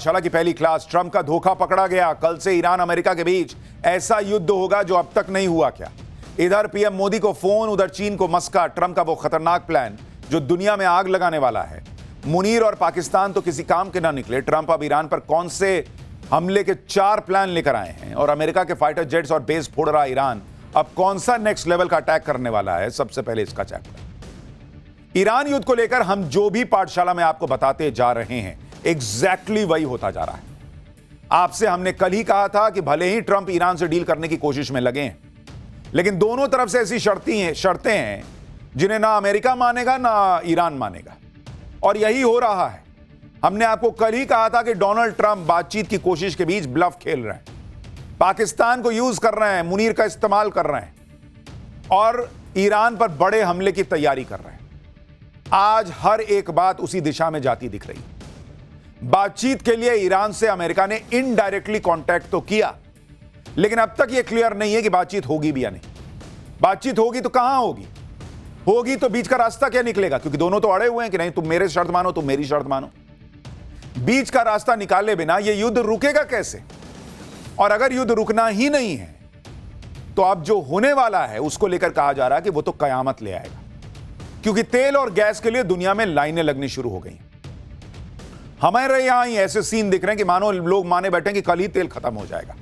शाला की पहली क्लास, ट्रंप का धोखा पकड़ा गया। कल से ईरान अमेरिका के बीच ऐसा युद्ध होगा जो अब तक नहीं हुआ। क्या इधर पीएम मोदी को फोन, उधर चीन को मस्का। ट्रंप का वो खतरनाक प्लान जो दुनिया में आग लगाने वाला है। मुनीर और पाकिस्तान तो किसी काम के ना निकले। ट्रंप अब ईरान पर कौन से हमले के 4 प्लान लेकर आए हैं और अमेरिका के फाइटर जेट्स और बेस फोड़ रहा ईरान अब कौन सा नेक्स्ट लेवल का अटैक करने वाला है। सबसे पहले इसका चैप्टर। ईरान युद्ध को लेकर हम जो भी पाठशाला में आपको बताते जा रहे हैं एग्जैक्टली वही होता जा रहा है। आपसे हमने कल ही कहा था कि भले ही ट्रंप ईरान से डील करने की कोशिश में लगे हैं, लेकिन दोनों तरफ से ऐसी शर्तें हैं जिन्हें ना अमेरिका मानेगा ना ईरान मानेगा, और यही हो रहा है। हमने आपको कल ही कहा था कि डोनाल्ड ट्रंप बातचीत की कोशिश के बीच ब्लफ खेल रहे हैं, पाकिस्तान को यूज कर रहे हैं, मुनीर का इस्तेमाल कर रहे हैं और ईरान पर बड़े हमले की तैयारी कर रहे हैं। आज हर एक बात उसी दिशा में जाती दिख रही है। बातचीत के लिए ईरान से अमेरिका ने इनडायरेक्टली कांटेक्ट तो किया, लेकिन अब तक यह क्लियर नहीं है कि बातचीत होगी भी या नहीं। बातचीत होगी तो कहां होगी, होगी तो बीच का रास्ता क्या निकलेगा, क्योंकि दोनों तो अड़े हुए हैं कि नहीं तुम मेरे शर्त मानो तुम मेरी शर्त मानो। बीच का रास्ता निकाले बिना यह युद्ध रुकेगा कैसे? और अगर युद्ध रुकना ही नहीं है तो अब जो होने वाला है उसको लेकर कहा जा रहा है कि वो तो कयामत ले आएगा, क्योंकि तेल और गैस के लिए दुनिया में लाइनें लगनी शुरू हो गई। हमारे यहां ही ऐसे सीन दिख रहे हैं कि मानो लोग माने बैठे कि कल ही तेल खत्म हो जाएगा।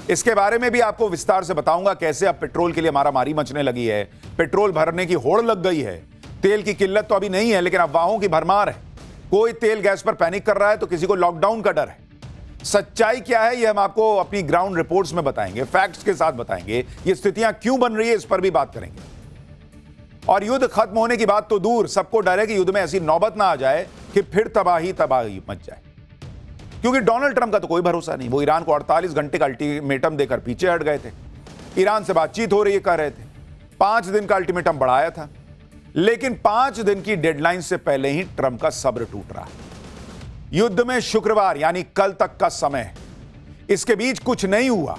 इसके बारे में भी आपको विस्तार से बताऊंगा कैसे अब पेट्रोल के लिए मारामारी मचने लगी है, पेट्रोल भरने की होड़ लग गई है। तेल की किल्लत तो अभी नहीं है, लेकिन अफवाहों की भरमार है। कोई तेल गैस पर पैनिक कर रहा है तो किसी को लॉकडाउन का डर है। सच्चाई क्या है यह हम आपको अपनी ग्राउंड रिपोर्ट्स में बताएंगे, फैक्ट्स के साथ बताएंगे। ये स्थितियां क्यों बन रही है इस पर भी बात करेंगे। और युद्ध खत्म होने की बात तो दूर, सबको डर है कि युद्ध में ऐसी नौबत ना आ जाए कि फिर तबाही मच जाए, क्योंकि डोनाल्ड ट्रंप का तो कोई भरोसा नहीं। वो ईरान को 48 घंटे का अल्टीमेटम देकर पीछे हट गए थे। ईरान से बातचीत हो रही है कह रहे थे, 5 दिन का अल्टीमेटम बढ़ाया था, लेकिन 5 दिन की डेडलाइन से पहले ही ट्रंप का सब्र टूट रहा है। युद्ध में शुक्रवार यानी कल तक का समय है। इसके बीच कुछ नहीं हुआ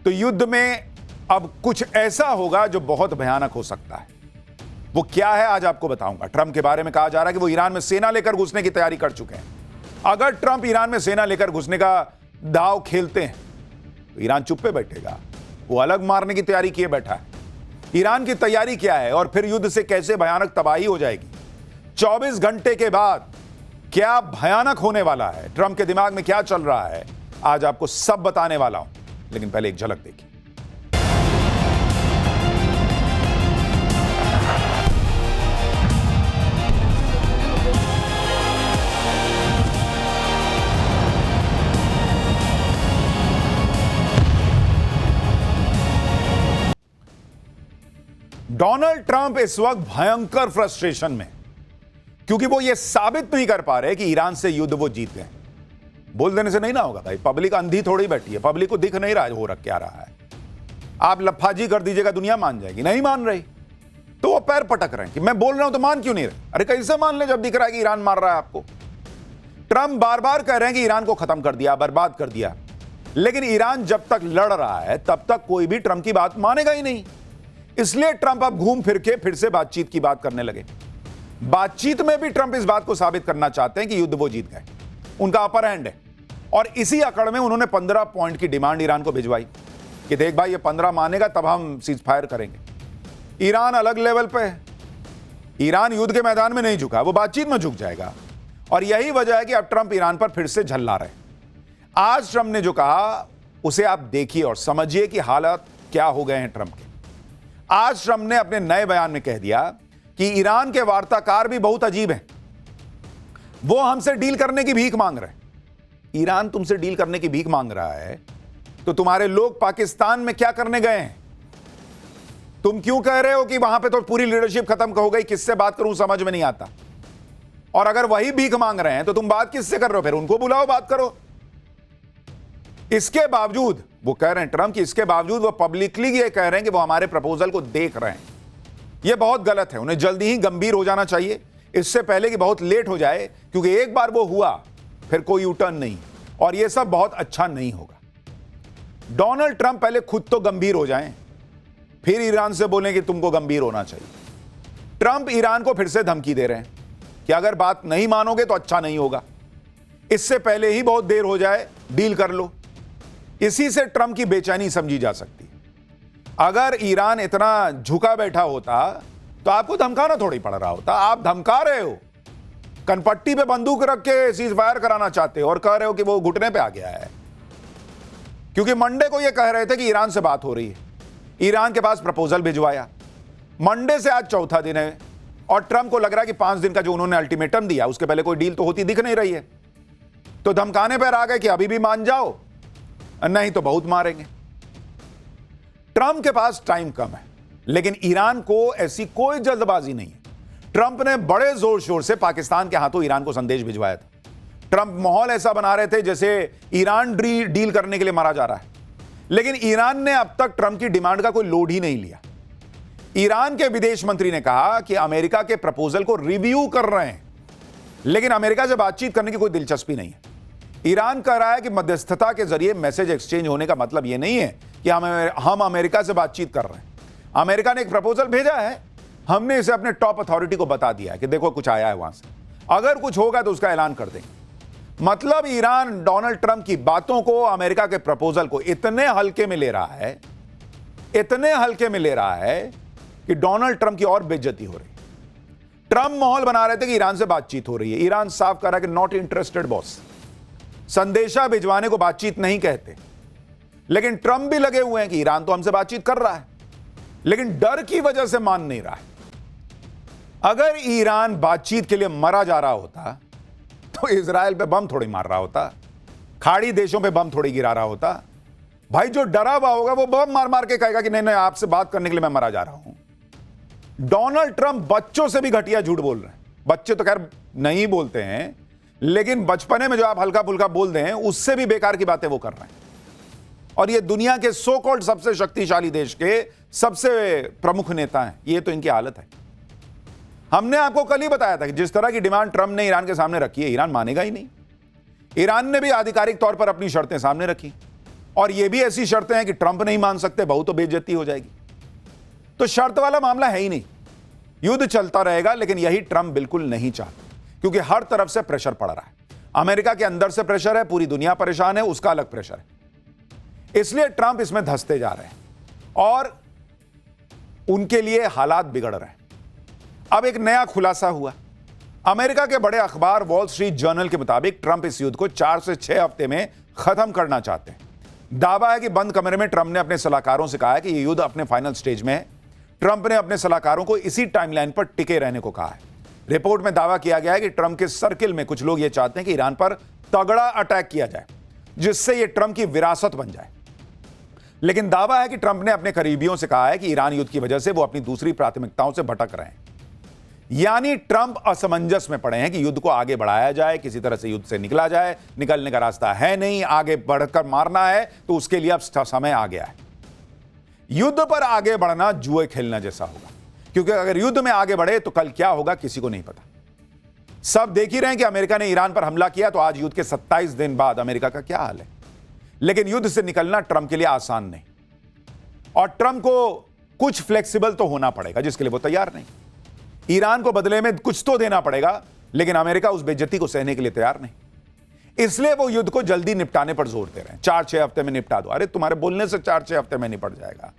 तो युद्ध में अब कुछ ऐसा होगा जो बहुत भयानक हो सकता है। वो क्या है आज आपको बताऊंगा। ट्रंप के बारे में कहा जा रहा है कि वो ईरान में सेना लेकर घुसने की तैयारी कर चुके हैं। अगर ट्रंप ईरान में सेना लेकर घुसने का दाव खेलते हैं तो ईरान चुप पे बैठेगा, वो अलग मारने की तैयारी किए बैठा है। ईरान की तैयारी क्या है और फिर युद्ध से कैसे भयानक तबाही हो जाएगी, 24 घंटे के बाद क्या भयानक होने वाला है, ट्रंप के दिमाग में क्या चल रहा है, आज आपको सब बताने वाला हूं। लेकिन पहले एक झलक देखिए। डोनाल्ड ट्रंप इस वक्त भयंकर फ्रस्ट्रेशन में, क्योंकि वो ये साबित नहीं कर पा रहे कि ईरान से युद्ध वो जीत गए। बोल देने से नहीं ना होगा भाई, पब्लिक अंधी थोड़ी बैठी है, पब्लिक को दिख नहीं रहा हो रहा क्या रहा है। आप लफाजी कर दीजिएगा दुनिया मान जाएगी, नहीं मान रही तो वो पैर पटक रहे हैं कि मैं बोल रहा हूं तो मान क्यों नहीं रहे। अरे कैसे मान ले जब दिख रहा है कि ईरान मार रहा है आपको। ट्रंप बार बार कह रहे हैं कि ईरान को खत्म कर दिया, बर्बाद कर दिया, लेकिन ईरान जब तक लड़ रहा है तब तक कोई भी ट्रंप की बात मानेगा ही नहीं। इसलिए ट्रंप अब घूम फिर के फिर से बातचीत की बात करने लगे। बातचीत में भी ट्रंप इस बात को साबित करना चाहते हैं कि युद्ध वो जीत गए, उनका अपर हैंड है। और इसी अकड़ में उन्होंने 15 पॉइंट की डिमांड ईरान को भिजवाई कि देख भाई ये 15 मानेगा तब हम सीज फायर करेंगे। ईरान अलग लेवल पे है, ईरान युद्ध के मैदान में नहीं झुका, वो बातचीत में झुक जाएगा। और यही वजह है कि अब ट्रंप ईरान पर फिर से झल्ला रहे। आज ट्रंप ने जो कहा उसे आप देखिए और समझिए कि हालात क्या हो गए हैं ट्रंप के। आज ट्रंप ने अपने नए बयान में कह दिया कि ईरान के वार्ताकार भी बहुत अजीब हैं, वो हमसे डील करने की भीख मांग रहे हैं। ईरान तुमसे डील करने की भीख मांग रहा है तो तुम्हारे लोग पाकिस्तान में क्या करने गए हैं? तुम क्यों कह रहे हो कि वहां पे तो पूरी लीडरशिप खत्म हो गई? किससे बात करूं समझ में नहीं आता। और अगर वही भीख मांग रहे हैं तो तुम बात किससे कर रहे हो? फिर उनको बुलाओ, बात करो। इसके बावजूद वो कह रहे हैं ट्रंप कि इसके बावजूद वो पब्लिकली ये कह रहे हैं कि वो हमारे प्रपोजल को देख रहे हैं। ये बहुत गलत है, उन्हें जल्दी ही गंभीर हो जाना चाहिए, इससे पहले कि बहुत लेट हो जाए, क्योंकि एक बार वो हुआ फिर कोई यूटर्न नहीं, और ये सब बहुत अच्छा नहीं होगा। डोनाल्ड ट्रंप पहले खुद तो गंभीर हो जाएं, फिर ईरान से बोलें कि तुमको गंभीर होना चाहिए। ट्रंप ईरान को फिर से धमकी दे रहे हैं कि अगर बात नहीं मानोगे तो अच्छा नहीं होगा। इससे पहले ही बहुत देर हो जाए, डील कर लो। इसी से ट्रंप की बेचैनी समझी जा सकती है। अगर ईरान इतना झुका बैठा होता तो आपको धमकाना थोड़ी पड़ रहा होता। आप धमका रहे हो, कनपट्टी पे बंदूक रख के सीज फायर कराना चाहते हो और कह रहे हो कि वो घुटने पे आ गया है, क्योंकि मंडे को ये कह रहे थे कि ईरान से बात हो रही है, ईरान के पास प्रपोजल भिजवाया। मंडे से आज चौथा दिन है और ट्रंप को लग रहा है कि 5 दिन का जो उन्होंने अल्टीमेटम दिया उसके पहले कोई डील तो होती दिख नहीं रही है, तो धमकाने पर आ गए कि अभी भी मान जाओ, नहीं तो बहुत मारेंगे। ट्रंप के पास टाइम कम है, लेकिन ईरान को ऐसी कोई जल्दबाजी नहीं है। ट्रंप ने बड़े जोर शोर से पाकिस्तान के हाथों ईरान को संदेश भिजवाया था। ट्रंप माहौल ऐसा बना रहे थे जैसे ईरान डील करने के लिए मारा जा रहा है, लेकिन ईरान ने अब तक ट्रंप की डिमांड का कोई लोड ही नहीं लिया। ईरान के विदेश मंत्री ने कहा कि अमेरिका के प्रपोजल को रिव्यू कर रहे हैं, लेकिन अमेरिका से बातचीत करने की कोई दिलचस्पी नहीं है। ईरान कह रहा है कि मध्यस्थता के जरिए मैसेज एक्सचेंज होने का मतलब यह नहीं है कि हम अमेरिका से बातचीत कर रहे हैं। अमेरिका ने एक प्रपोजल भेजा है, हमने इसे अपने टॉप अथॉरिटी को बता दिया है कि देखो कुछ आया है वहां से, अगर कुछ होगा तो उसका ऐलान कर देंगे। मतलब ईरान डोनाल्ड ट्रंप की बातों को, अमेरिका के प्रपोजल को इतने हल्के में ले रहा है, इतने हल्के में ले रहा है कि डोनाल्ड ट्रंप की और बेइज्जती हो रही। ट्रंप माहौल बना रहे थे कि ईरान से बातचीत हो रही है, ईरान साफ कर रहा है कि नॉट इंटरेस्टेड बॉस। संदेशा भिजवाने को बातचीत नहीं कहते, लेकिन ट्रंप भी लगे हुए हैं कि ईरान तो हमसे बातचीत कर रहा है, लेकिन डर की वजह से मान नहीं रहा है। अगर ईरान बातचीत के लिए मरा जा रहा होता तो इजराइल पे बम थोड़ी मार रहा होता, खाड़ी देशों पे बम थोड़ी गिरा रहा होता। भाई जो डरा हुआ होगा वो बम मार मार के कहेगा कि नहीं नहीं, आपसे बात करने के लिए मैं मरा जा रहा हूं। डोनाल्ड ट्रंप बच्चों से भी घटिया झूठ बोल रहे हैं। बच्चे तो खैर नहीं बोलते हैं, लेकिन बचपने में जो आप हल्का फुल्का बोल दें उससे भी बेकार की बातें वो कर रहे हैं। और ये दुनिया के सो कॉल्ड सबसे शक्तिशाली देश के सबसे प्रमुख नेता हैं, ये तो इनकी हालत है। हमने आपको कल ही बताया था कि जिस तरह की डिमांड ट्रंप ने ईरान के सामने रखी है, ईरान मानेगा ही नहीं। ईरान ने भी आधिकारिक तौर पर अपनी शर्तें सामने रखी, और ये भी ऐसी शर्तें हैं कि ट्रंप नहीं मान सकते, बहुत तो बेइज्जती हो जाएगी। तो शर्त वाला मामला है ही नहीं, युद्ध चलता रहेगा। लेकिन यही ट्रंप बिल्कुल नहीं चाहते, क्योंकक्योंकि हर तरफ से प्रेशर पड़ रहा है। अमेरिका के अंदर से प्रेशर है, पूरी दुनिया परेशान है, उसका अलग प्रेशर है। इसलिए ट्रंप इसमें धंसते जा रहे हैं और उनके लिए हालात बिगड़ रहे हैं। अब एक नया खुलासा हुआ। अमेरिका के बड़े अखबार वॉल स्ट्रीट जर्नल के मुताबिक ट्रंप इस युद्ध को 4 से 6 हफ्ते में खत्म करना चाहते हैं। दावा है कि बंद कमरे में ट्रंप ने अपने सलाहकारों से कहा है कि यह युद्ध अपने फाइनल स्टेज में है। ट्रंप ने अपने सलाहकारों को इसी टाइमलाइन पर टिके रहने को कहा है। रिपोर्ट में दावा किया गया है कि ट्रंप के सर्किल में कुछ लोग यह चाहते हैं कि ईरान पर तगड़ा अटैक किया जाए, जिससे यह ट्रंप की विरासत बन जाए। लेकिन दावा है कि ट्रंप ने अपने करीबियों से कहा है कि ईरान युद्ध की वजह से वो अपनी दूसरी प्राथमिकताओं से भटक रहे हैं। यानी ट्रंप असमंजस में पड़े हैं कि युद्ध को आगे बढ़ाया जाए, किसी तरह से युद्ध से निकला जाए। निकलने का रास्ता है नहीं, आगे बढ़कर मारना है तो उसके लिए अब समय आ गया है। युद्ध पर आगे बढ़ना जुए खेलना जैसा होगा, क्योंकि अगर युद्ध में आगे बढ़े तो कल क्या होगा किसी को नहीं पता। सब देख ही रहे हैं कि अमेरिका ने ईरान पर हमला किया तो आज युद्ध के 27 दिन बाद अमेरिका का क्या हाल है। लेकिन युद्ध से निकलना ट्रंप के लिए आसान नहीं, और ट्रंप को कुछ फ्लेक्सिबल तो होना पड़ेगा, जिसके लिए वो तैयार नहीं। ईरान को बदले में कुछ तो देना पड़ेगा, लेकिन अमेरिका उस बेइज्जती को सहने के लिए तैयार नहीं। इसलिए वो युद्ध को जल्दी निपटाने पर जोर दे रहे हैं। 4-6 हफ्ते में निपटा दो। अरे तुम्हारे बोलने से 4-6 हफ्ते में निपट जाएगा।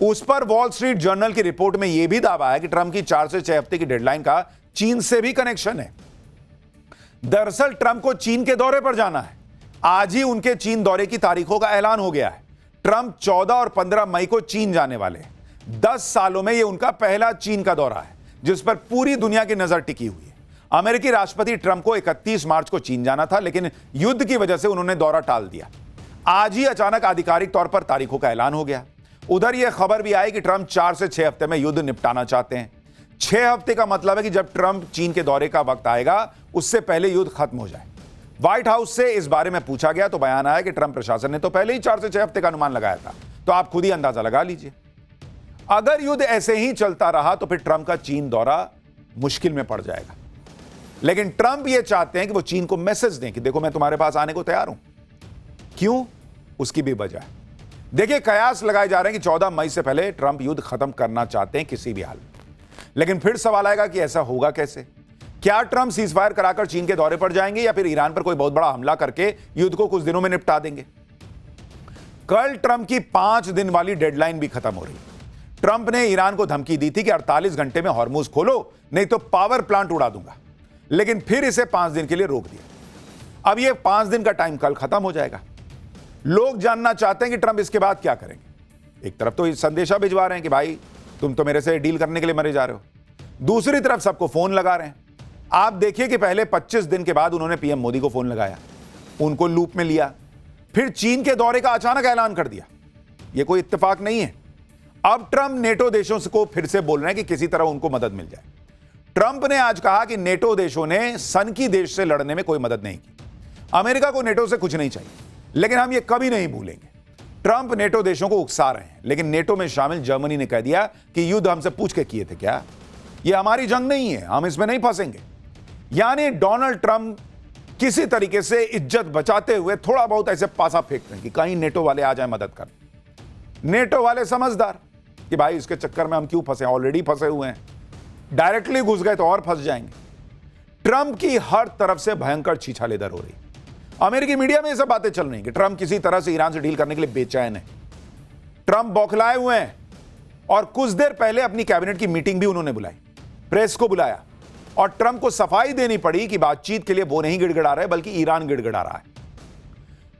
उस पर वॉल स्ट्रीट जर्नल की रिपोर्ट में यह भी दावा है कि ट्रंप की 4 से 6 हफ्ते की डेडलाइन का चीन से भी कनेक्शन है। दरअसल ट्रंप को चीन के दौरे पर जाना है। आज ही उनके चीन दौरे की तारीखों का ऐलान हो गया है। ट्रंप 14 और 15 मई को चीन जाने वाले हैं। 10 सालों में यह उनका पहला चीन का दौरा है, जिस पर पूरी दुनिया की नजर टिकी हुई है। अमेरिकी राष्ट्रपति ट्रंप को 31 मार्च को चीन जाना था, लेकिन युद्ध की वजह से उन्होंने दौरा टाल दिया। आज ही अचानक आधिकारिक तौर पर तारीखों का ऐलान हो गया। उधर यह खबर भी आई कि ट्रंप 4 से 6 हफ्ते में युद्ध निपटाना चाहते हैं। 6 हफ्ते का मतलब है कि जब ट्रंप चीन के दौरे का वक्त आएगा उससे पहले युद्ध खत्म हो जाए। व्हाइट हाउस से इस बारे में पूछा गया तो बयान आया कि ट्रंप प्रशासन ने तो पहले ही 4 से 6 हफ्ते का अनुमान लगाया था। तो आप खुद ही अंदाजा लगा लीजिए। अगर युद्ध ऐसे ही चलता रहा तो फिर ट्रंप का चीन दौरा मुश्किल में पड़ जाएगा। लेकिन ट्रंप यह चाहते हैं कि वो चीन को मैसेज दें कि देखो मैं तुम्हारे पास आने को तैयार हूं। क्यों, उसकी भी वजह है। देखिए, कयास लगाए जा रहे हैं कि 14 मई से पहले ट्रंप युद्ध खत्म करना चाहते हैं किसी भी हाल में। लेकिन फिर सवाल आएगा कि ऐसा होगा कैसे। क्या ट्रंप सीजफायर कराकर चीन के दौरे पर जाएंगे या फिर ईरान पर कोई बहुत बड़ा हमला करके युद्ध को कुछ दिनों में निपटा देंगे? कल ट्रंप की 5 दिन वाली डेडलाइन भी खत्म हो रही है। ट्रंप ने ईरान को धमकी दी थी कि 48 घंटे में हॉर्मुज खोलो, नहीं तो पावर प्लांट उड़ा दूंगा, लेकिन फिर इसे 5 दिन के लिए रोक दिया। अब यह 5 दिन का टाइम कल खत्म हो जाएगा। लोग जानना चाहते हैं कि ट्रंप इसके बाद क्या करेंगे। एक तरफ तो संदेशा भिजवा रहे हैं कि भाई तुम तो मेरे से डील करने के लिए मरे जा रहे हो, दूसरी तरफ सबको फोन लगा रहे हैं। आप देखिए कि पहले 25 दिन के बाद उन्होंने पीएम मोदी को फोन लगाया, उनको लूप में लिया, फिर चीन के दौरे का अचानक ऐलान कर दिया। यह कोई इत्तेफाक नहीं है। अब ट्रंप नेटो देशों को फिर से बोल रहे हैं कि किसी तरह उनको मदद मिल जाए। ट्रंप ने आज कहा कि नेटो देशों ने सनकी देश से लड़ने में कोई मदद नहीं की। अमेरिका को नेटो से कुछ नहीं चाहिए, लेकिन हम ये कभी नहीं भूलेंगे। ट्रंप नेटो देशों को उकसा रहे हैं, लेकिन नेटो में शामिल जर्मनी ने कह दिया कि युद्ध हमसे पूछ के किए थे क्या, ये हमारी जंग नहीं है, हम इसमें नहीं फंसेंगे। यानी डोनाल्ड ट्रंप किसी तरीके से इज्जत बचाते हुए थोड़ा बहुत ऐसे पासा फेंकते हैं कि कहीं नेटो वाले आ जाए मदद कर। नेटो वाले समझदार कि भाई इसके चक्कर में हम क्यों फंसे, ऑलरेडी फंसे हुए हैं, डायरेक्टली घुस गए तो और फंस जाएंगे। ट्रंप की हर तरफ से भयंकर छीछालेदर हो रही। अमेरिकी मीडिया में ये सब बातें चल रही हैं कि ट्रंप किसी तरह से ईरान से डील करने के लिए बेचैन है। ट्रंप बौखलाए हुए हैं और कुछ देर पहले अपनी कैबिनेट की मीटिंग भी उन्होंने बुलाई, प्रेस को बुलाया और ट्रंप को सफाई देनी पड़ी कि बातचीत के लिए वो नहीं गिड़गिड़ा रहे बल्कि ईरान गिड़गिड़ा रहा है।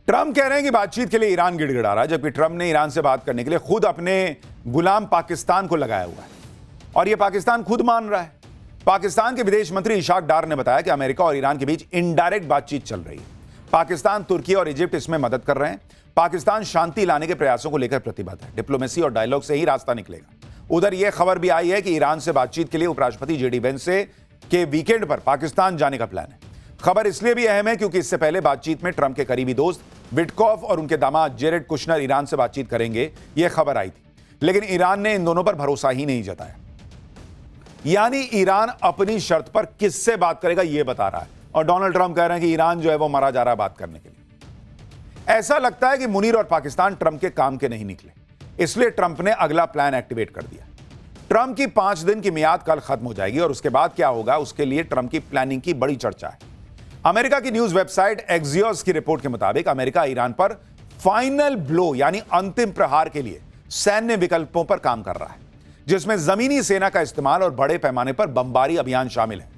ट्रंप कह रहे हैं कि बातचीत के लिए ईरान गिड़गिड़ा रहा है, जबकि ट्रंप ने ईरान से बात करने के लिए खुद अपने गुलाम पाकिस्तान को लगाया हुआ है और यह पाकिस्तान खुद मान रहा है। पाकिस्तान के विदेश मंत्री इशाक डार ने बताया कि अमेरिका और ईरान के बीच इनडायरेक्ट बातचीत चल रही है। पाकिस्तान, तुर्की और इजिप्ट इसमें मदद कर रहे हैं। पाकिस्तान शांति लाने के प्रयासों को लेकर प्रतिबद्ध है। डिप्लोमेसी और डायलॉग से ही रास्ता निकलेगा। उधर यह खबर भी आई है कि ईरान से बातचीत के लिए उपराष्ट्रपति जेडी वेंस के वीकेंड पर पाकिस्तान जाने का प्लान है। खबर इसलिए भी अहम है क्योंकि इससे पहले बातचीत में ट्रंप के करीबी दोस्त विटकॉफ और उनके दामाद जेरेड कुशनर ईरान से बातचीत करेंगे, यह खबर आई थी, लेकिन ईरान ने इन दोनों पर भरोसा ही नहीं जताया। यानी ईरान अपनी शर्त पर किससे बात करेगा यह बता रहा है और डोनाल्ड ट्रंप कह रहे हैं कि ईरान जो है वो मरा जा रहा है बात करने के लिए। ऐसा लगता है कि मुनीर और पाकिस्तान ट्रंप के काम के नहीं निकले, इसलिए ट्रंप ने अगला प्लान एक्टिवेट कर दिया। ट्रंप की 5 दिन की मियाद कल खत्म हो जाएगी और उसके बाद क्या होगा उसके लिए ट्रंप की प्लानिंग की बड़ी चर्चा है। अमेरिका की न्यूज वेबसाइट एक्सियोस की रिपोर्ट के मुताबिक अमेरिका ईरान पर फाइनल ब्लो यानी अंतिम प्रहार के लिए सैन्य विकल्पों पर काम कर रहा है, जिसमें जमीनी सेना का इस्तेमाल और बड़े पैमाने पर बमबारी अभियान शामिल है।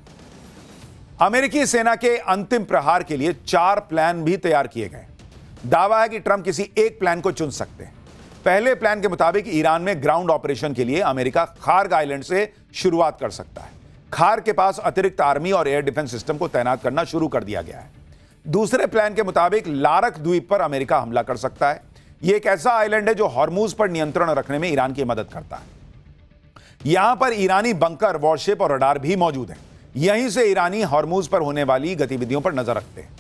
अमेरिकी सेना के अंतिम प्रहार के लिए 4 प्लान भी तैयार किए गए। दावा है कि ट्रंप किसी एक प्लान को चुन सकते हैं। पहले प्लान के मुताबिक ईरान में ग्राउंड ऑपरेशन के लिए अमेरिका खार्ग आइलैंड से शुरुआत कर सकता है। खार्ग के पास अतिरिक्त आर्मी और एयर डिफेंस सिस्टम को तैनात करना शुरू कर दिया गया है। दूसरे प्लान के मुताबिक लारक द्वीप पर अमेरिका हमला कर सकता है। यह एक ऐसा आइलैंड है जो हॉर्मुज पर नियंत्रण रखने में ईरान की मदद करता है। यहां पर ईरानी बंकर, वॉरशिप और रडार भी मौजूद हैं। यहीं से ईरानी हॉर्मुज पर होने वाली गतिविधियों पर नजर रखते हैं।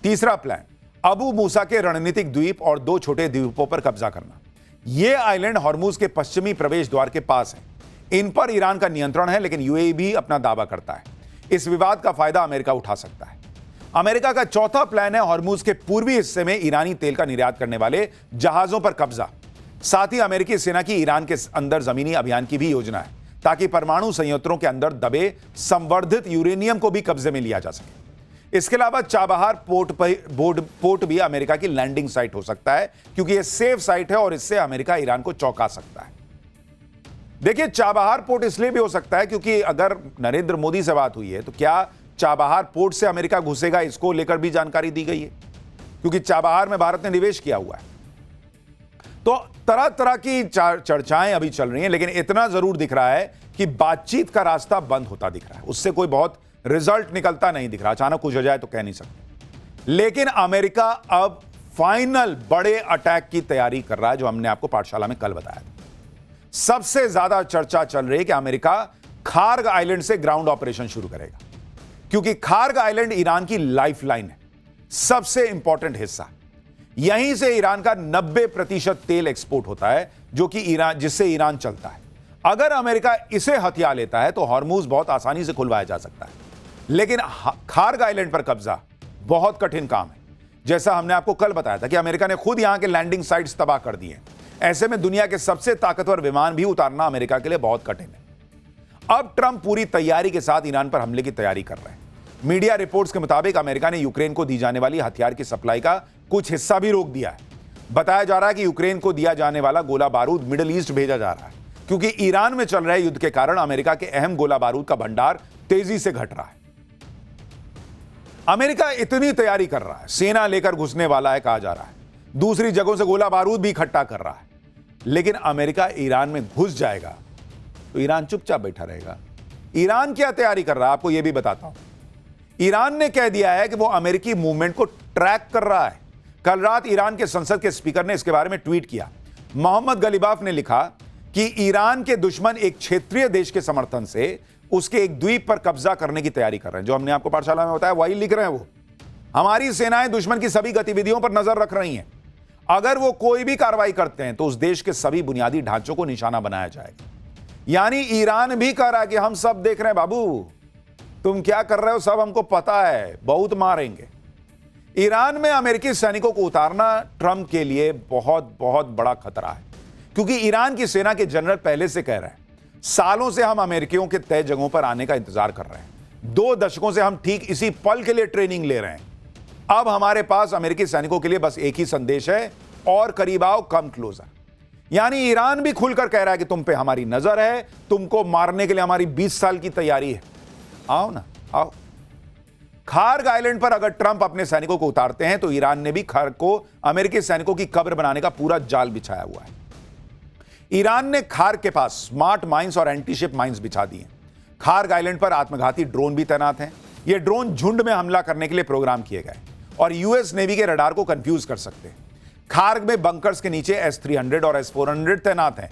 तीसरा प्लान अबू मूसा के रणनीतिक द्वीप और 2 छोटे द्वीपों पर कब्जा करना। ये आइलैंड हॉर्मुज के पश्चिमी प्रवेश द्वार के पास है। इन पर ईरान का नियंत्रण है, लेकिन यूएई भी अपना दावा करता है। इस विवाद का फायदा अमेरिका उठा सकता है। अमेरिका का चौथा प्लान है हॉर्मुज के पूर्वी हिस्से में ईरानी तेल का निर्यात करने वाले जहाजों पर कब्जा। साथ ही अमेरिकी सेना की ईरान के अंदर जमीनी अभियान की भी योजना है, ताकि परमाणु संयंत्रों के अंदर दबे संवर्धित यूरेनियम को भी कब्जे में लिया जा सके। इसके अलावा चाबहार पोर्ट भी अमेरिका की लैंडिंग साइट हो सकता है, क्योंकि यह सेफ साइट है और इससे अमेरिका ईरान को चौंका सकता है। देखिए, चाबहार पोर्ट इसलिए भी हो सकता है क्योंकि अगर नरेंद्र मोदी से बात हुई है तो क्या चाबहार पोर्ट से अमेरिका घुसेगा, इसको लेकर भी जानकारी दी गई है, क्योंकि चाबहार में भारत ने निवेश किया हुआ है। तो तरह तरह की चर्चाएं अभी चल रही हैं, लेकिन इतना जरूर दिख रहा है कि बातचीत का रास्ता बंद होता दिख रहा है। उससे कोई बहुत रिजल्ट निकलता नहीं दिख रहा। अचानक कुछ हो जाए तो कह नहीं सकते, लेकिन अमेरिका अब फाइनल बड़े अटैक की तैयारी कर रहा है, जो हमने आपको पाठशाला में कल बताया था। सबसे ज्यादा चर्चा चल रही है कि अमेरिका खार्ग आइलैंड से ग्राउंड ऑपरेशन शुरू करेगा, क्योंकि खार्ग आइलैंड ईरान की लाइफलाइन है, सबसे इंपॉर्टेंट हिस्सा। यहीं से ईरान का 90% तेल एक्सपोर्ट होता है, जो कि जिससे ईरान चलता है। अगर अमेरिका इसे हथिया लेता है तो हॉर्मुज बहुत आसानी से खुलवाया जा सकता है, लेकिन खार्ग आइलैंड पर कब्जा बहुत कठिन काम है। जैसा हमने आपको कल बताया था कि अमेरिका ने खुद यहां के लैंडिंग साइट्स तबाह कर दिए हैं। ऐसे में दुनिया के सबसे ताकतवर विमान भी उतारना अमेरिका के लिए बहुत कठिन है। अब ट्रंप पूरी तैयारी के साथ ईरान पर हमले की तैयारी कर रहे हैं। मीडिया रिपोर्ट्स के मुताबिक अमेरिका ने यूक्रेन को दी जाने वाली हथियार की सप्लाई का कुछ हिस्सा भी रोक दिया है। बताया जा रहा है कि यूक्रेन को दिया जाने वाला गोला बारूद मिडिल ईस्ट भेजा जा रहा है, क्योंकि ईरान में चल रहे युद्ध के कारण अमेरिका के अहम गोला बारूद का भंडार तेजी से घट रहा है। अमेरिका इतनी तैयारी कर रहा है, सेना लेकर घुसने वाला है कहा जा रहा है, दूसरी जगहों से गोला बारूद भी इकट्ठा कर रहा है, लेकिन अमेरिका ईरान में घुस जाएगा तो ईरान चुपचाप बैठा रहेगा। ईरान क्या तैयारी कर रहा है आपको यह भी बताता हूं। ईरान ने कह दिया है कि वो अमेरिकी मूवमेंट को ट्रैक कर रहा है। कल रात ईरान के संसद के स्पीकर ने इसके बारे में ट्वीट किया। मोहम्मद गलीबाफ ने लिखा कि ईरान के दुश्मन एक क्षेत्रीय देश के समर्थन से उसके एक द्वीप पर कब्जा करने की तैयारी कर रहे हैं। जो हमने आपको पाठशाला में बताया वही लिख रहे हैं वो। हमारी सेनाएं दुश्मन की सभी गतिविधियों पर नजर रख रही हैं। अगर वो कोई भी कार्रवाई करते हैं तो उस देश के सभी बुनियादी ढांचों को निशाना बनाया जाएगा। यानी ईरान भी कह रहा है कि हम सब देख रहे हैं बाबू, तुम क्या कर रहे हो सब हमको पता है, बहुत मारेंगे। ईरान में अमेरिकी सैनिकों को उतारना ट्रंप के लिए बहुत बहुत बड़ा खतरा है, क्योंकि ईरान की सेना के जनरल पहले से कह रहे हैं सालों से हम अमेरिकियों के तय जगहों पर आने का इंतजार कर रहे हैं। 2 दशकों से हम ठीक इसी पल के लिए ट्रेनिंग ले रहे हैं। अब हमारे पास अमेरिकी सैनिकों के लिए बस एक ही संदेश है, और करीब आओ, कम क्लोजर। यानी ईरान भी खुलकर कह रहा है कि तुम पे हमारी नजर है, तुमको मारने के लिए हमारी 20 साल की तैयारी है, आओ ना आओ। खार्ग आइलैंड पर अगर ट्रंप अपने सैनिकों को उतारते हैं तो ईरान ने भी खार्ग को अमेरिकी सैनिकों की कब्र बनाने का पूरा जाल बिछाया हुआ है। ईरान ने खार्ग के पास स्मार्ट माइंस और एंटीशिप माइंस बिछा दिए। खार्ग आइलैंड पर आत्मघाती ड्रोन भी तैनात हैं। ये ड्रोन झुंड में हमला करने के लिए प्रोग्राम किए गए और यूएस नेवी के रडार को कंफ्यूज कर सकते हैं। खार्ग में बंकर्स के नीचे S-300 और S-400 तैनात हैं।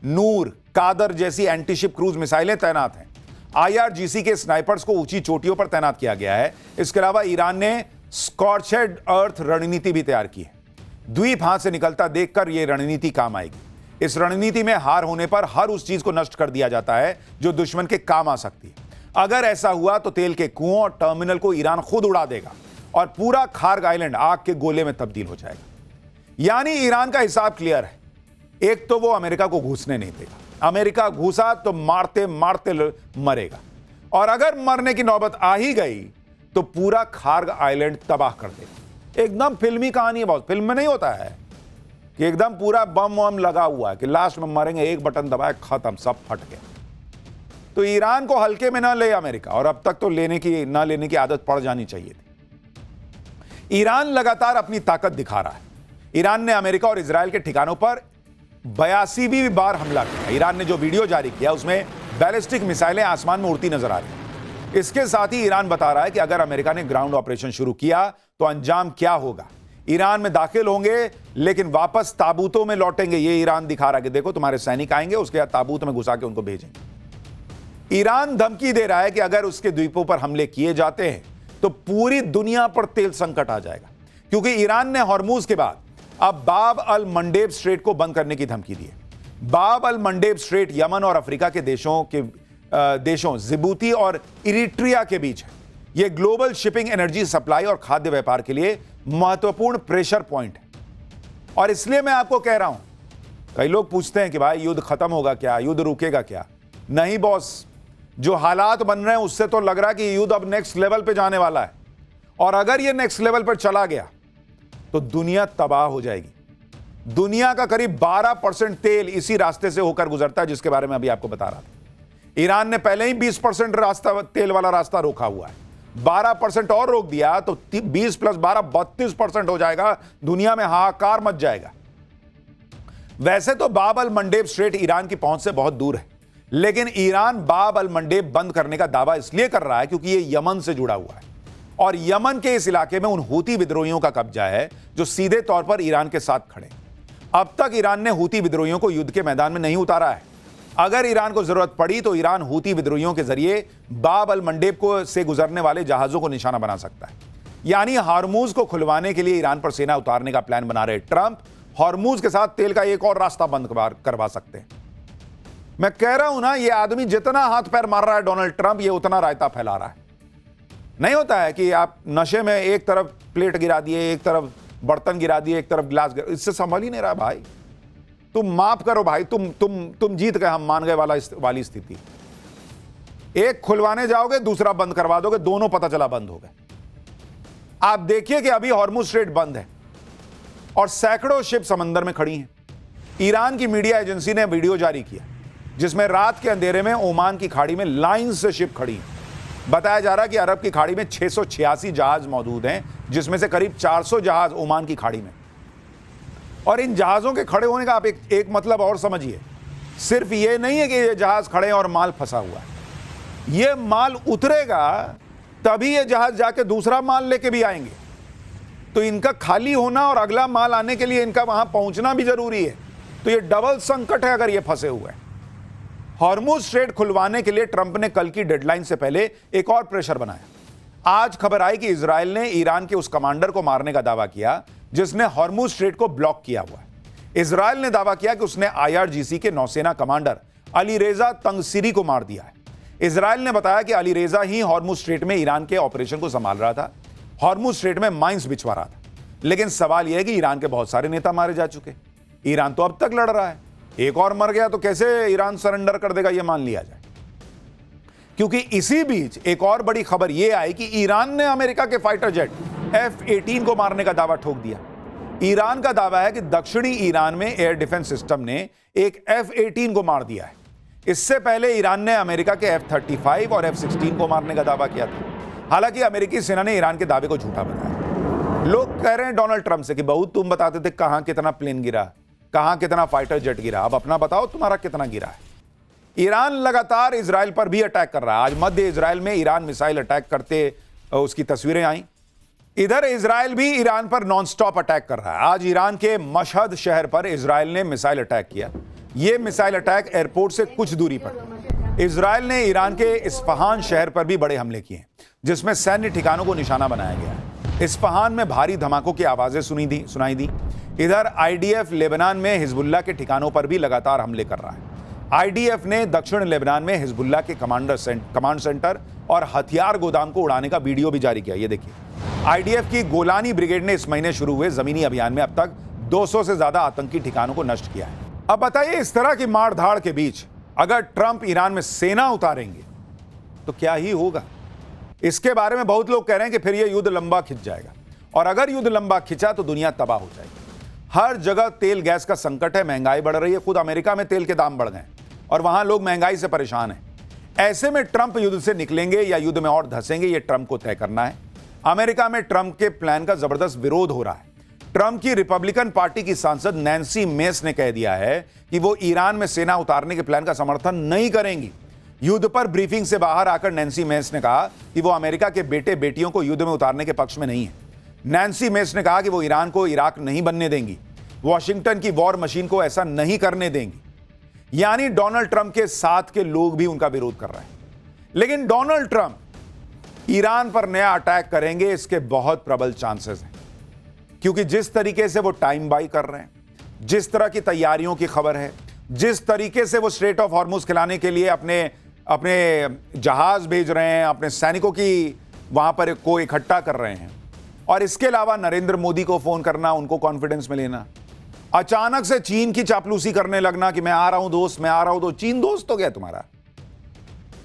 नूर, कादर जैसी एंटीशिप क्रूज मिसाइलें तैनात हैं। IRGC के स्नाइपर्स को ऊंची चोटियों पर तैनात किया गया है। इसके अलावा ईरान ने स्कॉर्चेड अर्थ रणनीति भी तैयार की है। द्वीप हाथ से निकलता देखकर यह रणनीति काम आएगी। इस रणनीति में हार होने पर हर उस चीज को नष्ट कर दिया जाता है जो दुश्मन के काम आ सकती है। अगर ऐसा हुआ तो तेल के कुओं और टर्मिनल को ईरान खुद उड़ा देगा और पूरा खार्ग आइलैंड आग के गोले में तब्दील हो जाएगा। यानी ईरान का हिसाब क्लियर है। एक तो वो अमेरिका को घुसने नहीं देगा, अमेरिका घुसा तो मारते मारते मरेगा, और अगर मरने की नौबत आ ही गई तो पूरा खार्ग आइलैंड तबाह कर देगा। एकदम फिल्मी कहानी है, बहुत फिल्म में नहीं होता है कि एकदम पूरा बम वम लगा हुआ है कि लास्ट में मरेंगे, एक बटन दबाए खत्म, सब फट गया। तो ईरान को हल्के में ना ले अमेरिका, और अब तक तो ना लेने की आदत पड़ जानी चाहिए थी। ईरान लगातार अपनी ताकत दिखा रहा है। ईरान ने अमेरिका और इजराइल के ठिकानों पर 82वीं बार हमला किया। ईरान ने जो वीडियो जारी किया उसमें बैलिस्टिक मिसाइलें आसमान में उड़ती नजर आ रही हैं। इसके साथ ही ईरान बता रहा है कि अगर अमेरिका ने ग्राउंड ऑपरेशन शुरू किया तो अंजाम क्या होगा। ईरान में दाखिल होंगे लेकिन वापस ताबूतों में लौटेंगे। ये ईरान दिखा रहा है कि देखो तुम्हारे सैनिक आएंगे, उसके बाद ताबूत में घुसा के उनको भेजेंगे। ईरान धमकी दे रहा है कि अगर उसके द्वीपों पर हमले किए जाते हैं तो पूरी दुनिया पर तेल संकट आ जाएगा, क्योंकि ईरान ने हॉर्मूज के बाद अब बाब अल मंडेब स्ट्रेट को बंद करने की धमकी दी है। बाब अल मंडेब स्ट्रेट यमन और अफ्रीका के देशों जिबूती और इरिट्रिया के बीच है। यह ग्लोबल शिपिंग, एनर्जी सप्लाई और खाद्य व्यापार के लिए महत्वपूर्ण प्रेशर पॉइंट है। और इसलिए मैं आपको कह रहा हूं, कई लोग पूछते हैं कि भाई युद्ध खत्म होगा क्या, युद्ध रुकेगा क्या? नहीं बॉस, जो हालात बन रहे हैं उससे तो लग रहा है कि युद्ध अब नेक्स्ट लेवल पे जाने वाला है, और अगर यह नेक्स्ट लेवल पर चला गया तो दुनिया तबाह हो जाएगी। दुनिया का करीब 12% तेल इसी रास्ते से होकर गुजरता है, जिसके बारे में अभी आपको बता रहा था। ईरान ने पहले ही 20% रास्ता, तेल वाला रास्ता रोका हुआ है। 12% और रोक दिया तो 20 + 12 32% हो जाएगा। दुनिया में हाहाकार मच जाएगा। वैसे तो बाब अल मंडेब स्ट्रेट ईरान की पहुंच से बहुत दूर है, लेकिन ईरान बाब अल मंडेब बंद करने का दावा इसलिए कर रहा है क्योंकि यह यमन से जुड़ा हुआ है, और यमन के इस इलाके में उन हूती विद्रोहियों का कब्जा है जो सीधे तौर पर ईरान के साथ खड़े। अब तक ईरान ने हूती विद्रोहियों को युद्ध के मैदान में नहीं उतारा है। अगर ईरान को जरूरत पड़ी तो ईरान हूती विद्रोहियों के जरिए बाब अल मंडेब को से गुजरने वाले जहाजों को निशाना बना सकता है। यानी हार्मूज को खुलवाने के लिए ईरान पर सेना उतारने का प्लान बना रहे ट्रंप, हार्मूज के साथ तेल का एक और रास्ता बंद करवा सकते हैं। मैं कह रहा हूं ना, यह आदमी जितना हाथ पैर मार रहा है डोनाल्ड ट्रंप, ये उतना रायता फैला रहा है। नहीं होता है कि आप नशे में एक तरफ प्लेट गिरा दिए, एक तरफ बर्तन गिरा दिए, एक तरफ गिलास गिरा, इससे संभल ही नहीं रहा भाई। तुम माफ करो भाई, तुम जीत गए, हम मान गए वाली स्थिति। एक खुलवाने जाओगे, दूसरा बंद करवा दोगे, दोनों पता चला बंद हो गए। आप देखिए कि अभी हॉर्मुज स्ट्रेट बंद है और सैकड़ों शिप समंदर में खड़ी हैं। ईरान की मीडिया एजेंसी ने वीडियो जारी किया जिसमें रात के अंधेरे में ओमान की खाड़ी में लाइन से शिप खड़ी हैं। बताया जा रहा है कि अरब की खाड़ी में 686 जहाज मौजूद हैं, जिसमें से करीब 400 जहाज ओमान की खाड़ी में। और इन जहाजों के खड़े होने का आप एक मतलब और समझिए, सिर्फ ये नहीं है कि ये जहाज खड़े हैं और माल फंसा हुआ है, ये माल उतरेगा तभी ये जहाज जाके दूसरा माल लेके भी आएंगे। तो इनका खाली होना और अगला माल आने के लिए इनका वहां पहुंचना भी जरूरी है। तो ये डबल संकट है अगर ये फंसे हुए हैं। हॉर्मुज स्ट्रेट खुलवाने के लिए ट्रंप ने कल की डेडलाइन से पहले एक और प्रेशर बनाया। आज खबर आई कि इजराइल ने ईरान के उस कमांडर को मारने का दावा किया जिसने हॉर्मुज स्ट्रेट को ब्लॉक किया हुआ है। इजराइल ने दावा किया कि उसने IRGC के नौसेना कमांडर अलीरेजा तंगसीरी को मार दिया है। इजराइल ने बताया कि अलीरेजा ही हॉर्मुज स्ट्रेट में ईरान के ऑपरेशन को संभाल रहा था, हॉर्मुज स्ट्रेट में माइंस बिछवा रहा था। लेकिन सवाल यह है कि ईरान के बहुत सारे नेता मारे जा चुके, ईरान तो अब तक लड़ रहा है, एक और मर गया तो कैसे ईरान सरेंडर कर देगा, यह मान लिया जाए। क्योंकि इसी बीच एक और बड़ी खबर यह आई कि ईरान ने अमेरिका के फाइटर जेट F-18 को मारने का दावा ठोक दिया। ईरान का दावा है कि दक्षिणी ईरान में एयर डिफेंस सिस्टम ने एक F-18 को मार दिया है। इससे पहले ईरान ने अमेरिका के F-35 और F-16 को मारने का दावा किया था। हालांकि अमेरिकी सेना ने ईरान के दावे को झूठा बताया। लोग कह रहे हैं डोनाल्ड ट्रंप से कि बहुत तुम बताते थे कहां कितना प्लेन गिरा, कहां कितना फाइटर जेट गिरा, अब अपना बताओ तुम्हारा कितना गिरा है। ईरान लगातार इजराइल पर भी अटैक कर रहा है। आज मध्य इजराइल में ईरान मिसाइल अटैक करते उसकी तस्वीरें आई। इधर इजराइल भी ईरान पर नॉनस्टॉप अटैक कर रहा है। आज ईरान के मशहद शहर पर इजराइल ने मिसाइल अटैक किया। यह मिसाइल अटैक एयरपोर्ट से कुछ दूरी पर। इजराइल ने ईरान के इस्फहान शहर पर भी बड़े हमले किए जिसमें सैन्य ठिकानों को निशाना बनाया गया। इस्फहान में भारी धमाकों की आवाजें सुनाई दी। इधर IDF लेबनान में हिजबुल्लाह के ठिकानों पर भी लगातार हमले कर रहा है। IDF ने दक्षिण लेबनान में हिजबुल्लाह के कमांड सेंटर और हथियार गोदाम को उड़ाने का वीडियो भी जारी किया। ये देखिए, IDF की गोलानी ब्रिगेड ने इस महीने शुरू हुए जमीनी अभियान में अब तक 200 से ज्यादा आतंकी ठिकानों को नष्ट किया है। अब बताइए, इस तरह की मार धाड़ के बीच अगर ट्रंप ईरान में सेना उतारेंगे तो क्या ही होगा। इसके बारे में बहुत लोग कह रहे हैं कि फिर यह युद्ध लंबा खिंच जाएगा, और अगर युद्ध लंबा खिंचा तो दुनिया तबाह हो जाएगी। हर जगह तेल गैस का संकट है, महंगाई बढ़ रही है। खुद अमेरिका में तेल के दाम बढ़ गए और वहां लोग महंगाई से परेशान हैं। ऐसे में ट्रंप युद्ध से निकलेंगे या युद्ध में और धंसेंगे, यह ट्रंप को तय करना है। अमेरिका में ट्रंप के प्लान का जबरदस्त विरोध हो रहा है। ट्रंप की रिपब्लिकन पार्टी की सांसद नैन्सी मेस ने कह दिया है कि वो ईरान में सेना उतारने के प्लान का समर्थन नहीं करेंगी। युद्ध पर ब्रीफिंग से बाहर आकर नैन्सी मेस ने कहा कि वो अमेरिका के बेटे बेटियों को युद्ध में उतारने के पक्ष में नहीं है। नैन्सी मेस ने कहा कि वो ईरान को इराक नहीं बनने देंगी, वॉशिंगटन की वॉर मशीन को ऐसा नहीं करने देंगी। यानी डोनाल्ड ट्रंप के साथ के लोग भी उनका विरोध कर रहे हैं। लेकिन डोनाल्ड ट्रंप ईरान पर नया अटैक करेंगे, इसके बहुत प्रबल चांसेस हैं, क्योंकि जिस तरीके से वो टाइम बाई कर रहे हैं, जिस तरह की तैयारियों की खबर है, जिस तरीके से वो स्ट्रेट ऑफ हॉर्मुज खिलाने के लिए अपने जहाज भेज रहे हैं, अपने सैनिकों की वहां पर को इकट्ठा कर रहे हैं, और इसके अलावा नरेंद्र मोदी को फोन करना, उनको कॉन्फिडेंस में लेना, अचानक से चीन की चापलूसी करने लगना कि मैं आ रहा हूं दोस्त, मैं आ रहा हूं दोस्त। चीन दोस्त हो गया तुम्हारा।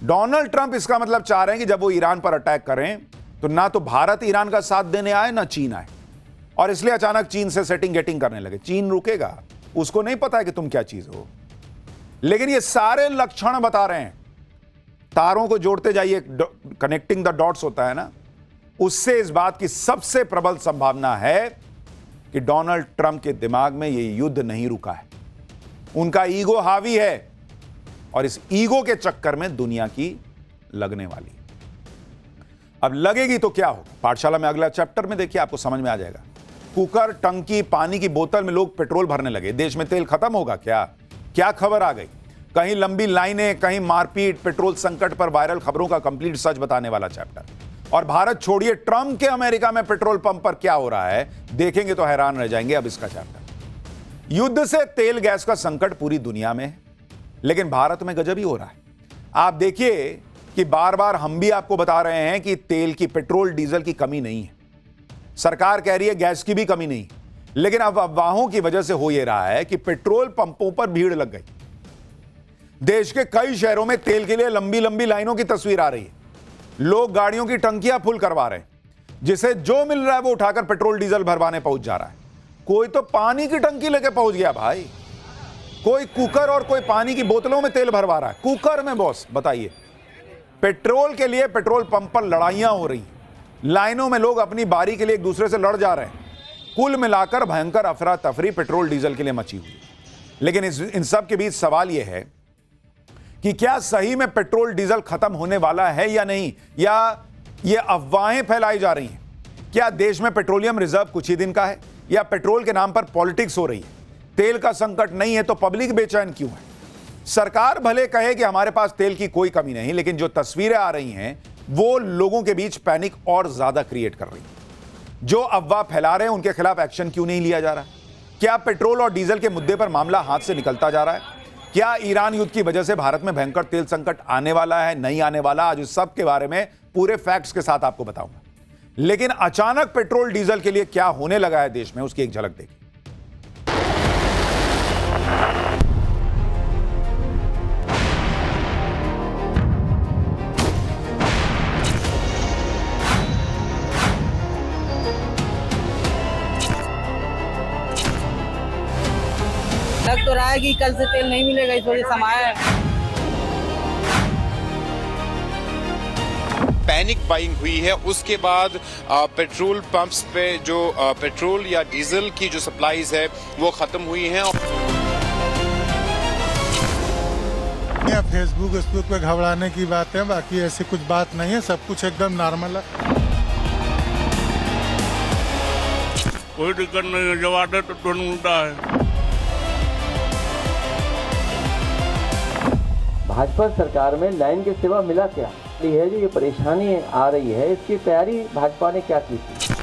डोनाल्ड ट्रंप इसका मतलब चाह रहे हैं कि जब वो ईरान पर अटैक करें तो ना तो भारत ईरान का साथ देने आए, ना चीन आए, और इसलिए अचानक चीन से सेटिंग गेटिंग करने लगे। चीन रुकेगा, उसको नहीं पता है कि तुम क्या चीज हो। लेकिन ये सारे लक्षण बता रहे हैं, तारों को जोड़ते जाइए, कनेक्टिंग द डॉट्स होता है ना, उससे इस बात की सबसे प्रबल संभावना है कि डोनाल्ड ट्रंप के दिमाग में ये युद्ध नहीं रुका है। उनका ईगो हावी है और इस ईगो के चक्कर में दुनिया की लगने वाली। अब लगेगी तो क्या होगा, पाठशाला में अगला चैप्टर में देखिए, आपको समझ में आ जाएगा। कुकर, टंकी, पानी की बोतल में लोग पेट्रोल भरने लगे। देश में तेल खत्म होगा क्या? क्या खबर आ गई? कहीं लंबी लाइनें, कहीं मारपीट, पेट्रोल संकट पर वायरल खबरों का कंप्लीट सच बताने वाला चैप्टर। और भारत छोड़िए, ट्रंप के अमेरिका में पेट्रोल पंप पर क्या हो रहा है देखेंगे तो हैरान रह जाएंगे। अब इसका चैप्टर, युद्ध से तेल गैस का संकट पूरी दुनिया में है, लेकिन भारत में गजब ही हो रहा है। आप देखिए कि बार बार हम भी आपको बता रहे हैं कि तेल की, पेट्रोल डीजल की कमी नहीं है। सरकार कह रही है गैस की भी कमी नहीं, लेकिन अब अफवाहों की वजह से हो यह रहा है कि पेट्रोल पंपों पर भीड़ लग गई। देश के कई शहरों में तेल के लिए लंबी लंबी लाइनों की तस्वीर आ रही है। लोग गाड़ियों की टंकियां फुल करवा रहे हैं, जिसे जो मिल रहा है वो उठाकर पेट्रोल डीजल भरवाने पहुंच जा रहा है। कोई तो पानी की टंकी लेके पहुंच गया भाई, कोई कुकर और कोई पानी की बोतलों में तेल भरवा रहा है, कुकर में बॉस। बताइए, पेट्रोल के लिए पेट्रोल पंप पर लड़ाइयां हो रही, लाइनों में लोग अपनी बारी के लिए एक दूसरे से लड़ जा रहे हैं। कुल मिलाकर भयंकर अफरा तफरी पेट्रोल डीजल के लिए मची हुई है। लेकिन इन सब के बीच सवाल यह है कि क्या सही में पेट्रोल डीजल खत्म होने वाला है या नहीं, या ये अफवाहें फैलाई जा रही हैं? क्या देश में पेट्रोलियम रिजर्व कुछ ही दिन का है, या पेट्रोल के नाम पर पॉलिटिक्स हो रही है? तेल का संकट नहीं है तो पब्लिक बेचैन क्यों है? सरकार भले कहे कि हमारे पास तेल की कोई कमी नहीं, लेकिन जो तस्वीरें आ रही हैं वो लोगों के बीच पैनिक और ज्यादा क्रिएट कर रही है। जो अफवाह फैला रहे हैं उनके खिलाफ एक्शन क्यों नहीं लिया जा रहा? क्या पेट्रोल और डीजल के मुद्दे पर मामला हाथ से निकलता जा रहा है? क्या ईरान युद्ध की वजह से भारत में भयंकर तेल संकट आने वाला है, नहीं आने वाला? आज इस सब के बारे में पूरे फैक्ट्स के साथ आपको बताऊंगा। लेकिन अचानक पेट्रोल डीजल के लिए क्या होने लगा है देश में, उसकी एक झलक देखिए। लग तो रहा है कि कल से तेल नहीं मिलेगा, इस वजह से हम आए हैं। पैनिक बाइंग हुई है। उसके बाद पेट्रोल पंप्स पे जो पेट्रोल या डीजल की जो सप्लाईज है वो खत्म हुई हैं। फेसबुक पे घबराने की बात है, बाकी ऐसी कुछ बात नहीं है, सब कुछ एकदम नॉर्मल है। कोई दिक्कत नहीं है, जब आते तो तुरंत मिलता है। भाजपा सरकार में लाइन के सिवा मिला क्या? ये है जो ये परेशानी आ रही है, इसकी तैयारी भाजपा ने क्या की थी?